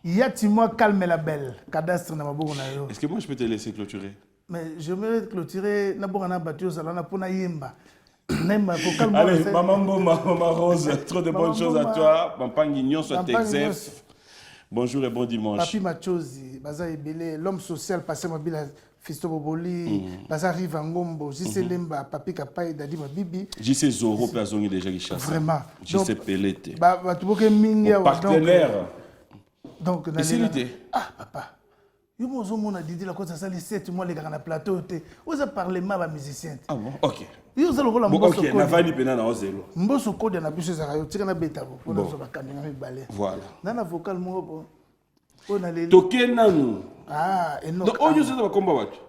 Il y a Timo calme la belle. Cadastre na maboko na yo. Est-ce que moi je peux te laisser clôturer? Mais je vais clôturer na bokana batio salona pour na yemba. Nemba faut calme. Allez, maman Boma, maman Rose, trop de bonnes choses à toi. Papa Guignon soit exef. Bonjour et bon dimanche. Papi Machozi, Baza Ebele, l'homme social passé mobile Fisto Boboli, Baza Rivangombo, JC Lemba, Papi Kapai, Dadi Mabibi. JC Zoro, Pazongi déjà qui chasse. Vraiment. JC Pelete. Partenaire. Donc, ah, papa. Yo mozomona Didi la cause ça les 7 mois les gars na plateau te. Oza parler ma ba musicien. Ah bon, ok. Yo za lokola Bon, mboso ok, ko. na vani pena na ozelo. Mboso ko de na biso za yo tika na beta bo. Bon. Ona zo ba kamera mi balé. Voilà. Nana vocal mo bo. Ona le. Toke nanu. Ah, Enoch. Donc, on use ba komba watu.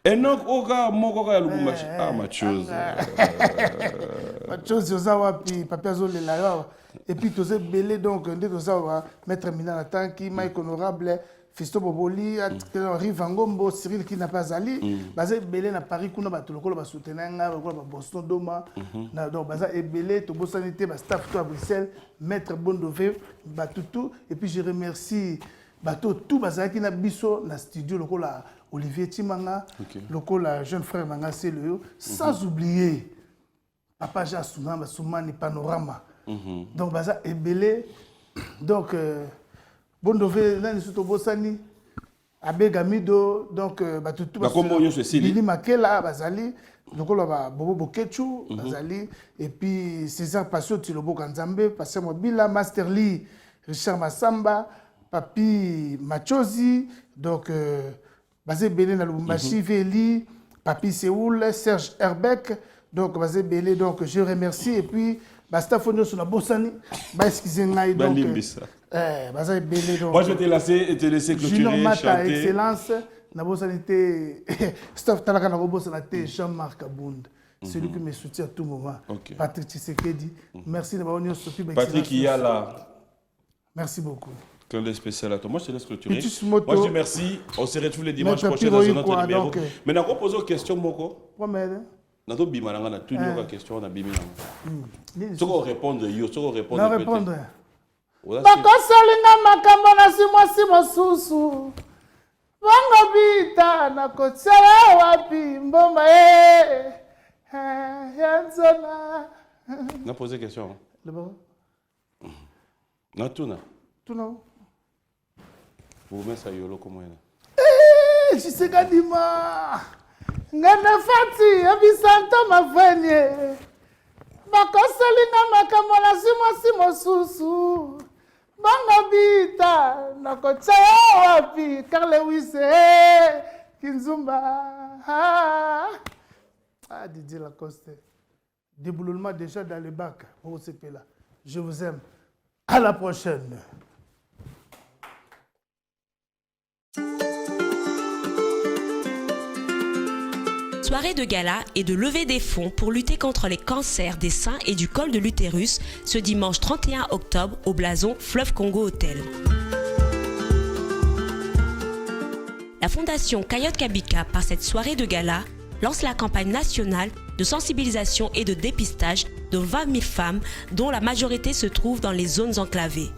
Enoch oka moko ka Lubumbashi. Ah, ma chose. Ma chose oza wapi papa zo le la yo. Et puis tous belé donc ndé toza wa maître Mina Tanki, Mike Honorable, Fisto Boboli, Henri Vangombo, Cyril qui n'a pas ali, basé belé na Paris kuna ba to lokolo ba soutenir nga ba Boston Doma. Na donc baza et belé to bosanité ba staff to à Bruxelles, maître Bondové, ba tout et puis je remercie bato tout baza qui na biso na studio lokola Olivier Timanga, lokola jeune frère Nanga Selo, sans oublier Papa Jasuna Soumani Panorama. Donc baza ebelé donc Bondové là ni surtout bosani Abegamido donc batutu Billy Makela bazali lokola ba Bobo Bokechu bazali et puis César Passio Tilobo Kanzambe passé mobile Masterly Richard Massamba Papi Machozi donc basé belé na Lubumbashi Veli Papi Séoul Serge Herbeck donc basé belé donc je remercie et puis basta fondo sur la bossani ba excusez ngai donc baza belé donc moi je vais te laisser clôturer Junior Mata chanter excellence na bossani te Steph talaka na bossana te Jean-Marc Abound celui qui me soutient à tout moment Patrick Tshisekedi merci de m'avoir soutenu Patrick il y a là merci beaucoup clin d'œil spécial à toi moi je te laisse clôturer moi je dis merci on se retrouve les dimanches prochains dans un autre numéro mais na poser une question moko promets nato bima nanga na tout nyoka question na bimi nanga soko répondre yo soko répondre peut-être répondre bakosalinga makambo na simwasi mosusu bongo bita nakotia wapi mbomba ya nzona na poser question na tuna vous mettez ça yolo comment Tshisekadima ngana fati abisanto mavanye bakosalinga makambo na simwasi mosusu bongo bita nakotia wapi Carlewise Kinzumba Didier Lacoste déboulement déjà dans le bac pour là je vous aime à la prochaine. Soirée de gala et de levée des fonds pour lutter contre les cancers des seins et du col de l'utérus ce dimanche 31 octobre au blason Fleuve Congo Hotel. La fondation Kayot Kabika, par cette soirée de gala, lance la campagne nationale de sensibilisation et de dépistage de 20 000 femmes dont la majorité se trouve dans les zones enclavées.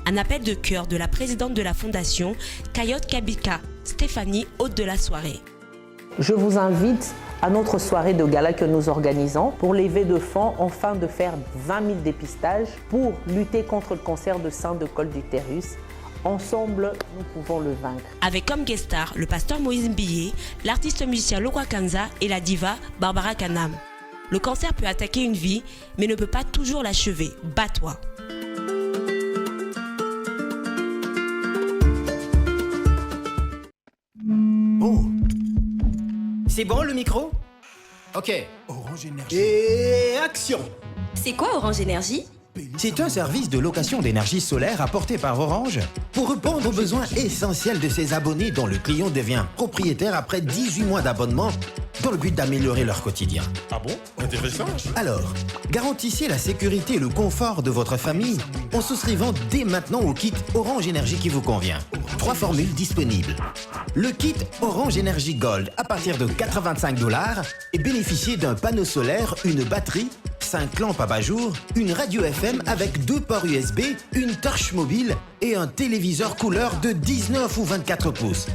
Un appel de cœur de la présidente de la fondation Kayot Kabika, Stéphanie, hôte de la soirée. Je vous invite à notre soirée de gala que nous organisons pour lever de fonds afin de faire 20 000 dépistages pour lutter contre le cancer de sein de col d'utérus. Ensemble, nous pouvons le vaincre. Avec comme guest star le pasteur Moïse Mbiye, l'artiste musicien Lokwa Kanza et la diva Barbara Kanam. Le cancer peut attaquer une vie, mais ne peut pas toujours l'achever. Bats-toi. Oh, c'est bon le micro? Ok. Orange Énergie. Et action! C'est quoi Orange Énergie? C'est un service de location d'énergie solaire apporté par Orange pour répondre aux besoins essentiels de ses abonnés dont le client devient propriétaire après 18 mois d'abonnement dans le but d'améliorer leur quotidien. Ah bon? Intéressant. Alors, garantissez la sécurité et le confort de votre famille en souscrivant dès maintenant au kit Orange Énergie qui vous convient. 3 formules disponibles. Le kit Orange Énergie Gold à partir de 85 $ et bénéficiez d'un panneau solaire, une batterie, 5 lampes à bas-jour, une radio FM avec 2 ports USB, une torche mobile et un téléviseur couleur de 19 ou 24 pouces.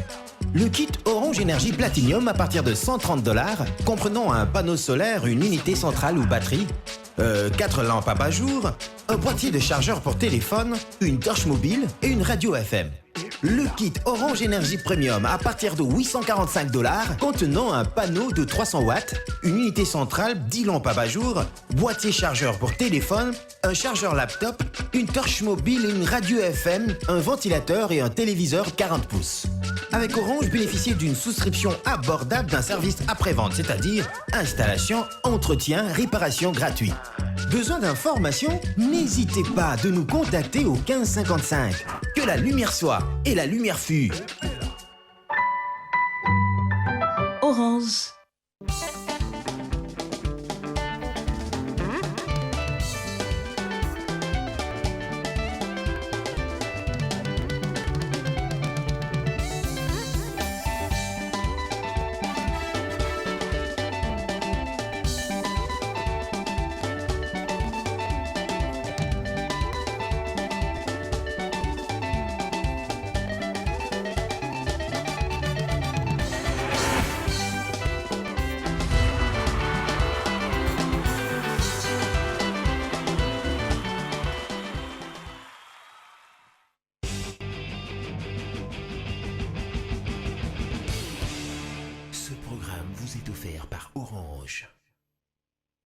Le kit Orange Énergie Platinum à partir de 130 $, comprenant un panneau solaire, une unité centrale ou batterie, 4 lampes à bas-jour, un boîtier de chargeur pour téléphone, une torche mobile et une radio FM. Le kit Orange Énergie Premium à partir de 845 $, contenant un panneau de 300 watts, une unité centrale, 10 lampes à bas-jour, boîtier chargeur pour téléphone, un chargeur laptop, une torche mobile et une radio FM, un ventilateur et un téléviseur 40 pouces. Avec Orange, bénéficiez d'une souscription abordable d'un service après-vente, c'est-à-dire installation, entretien, réparation gratuit. Besoin d'informations? N'hésitez pas de nous contacter au 1555. Que la lumière soit et la lumière fût. Orange.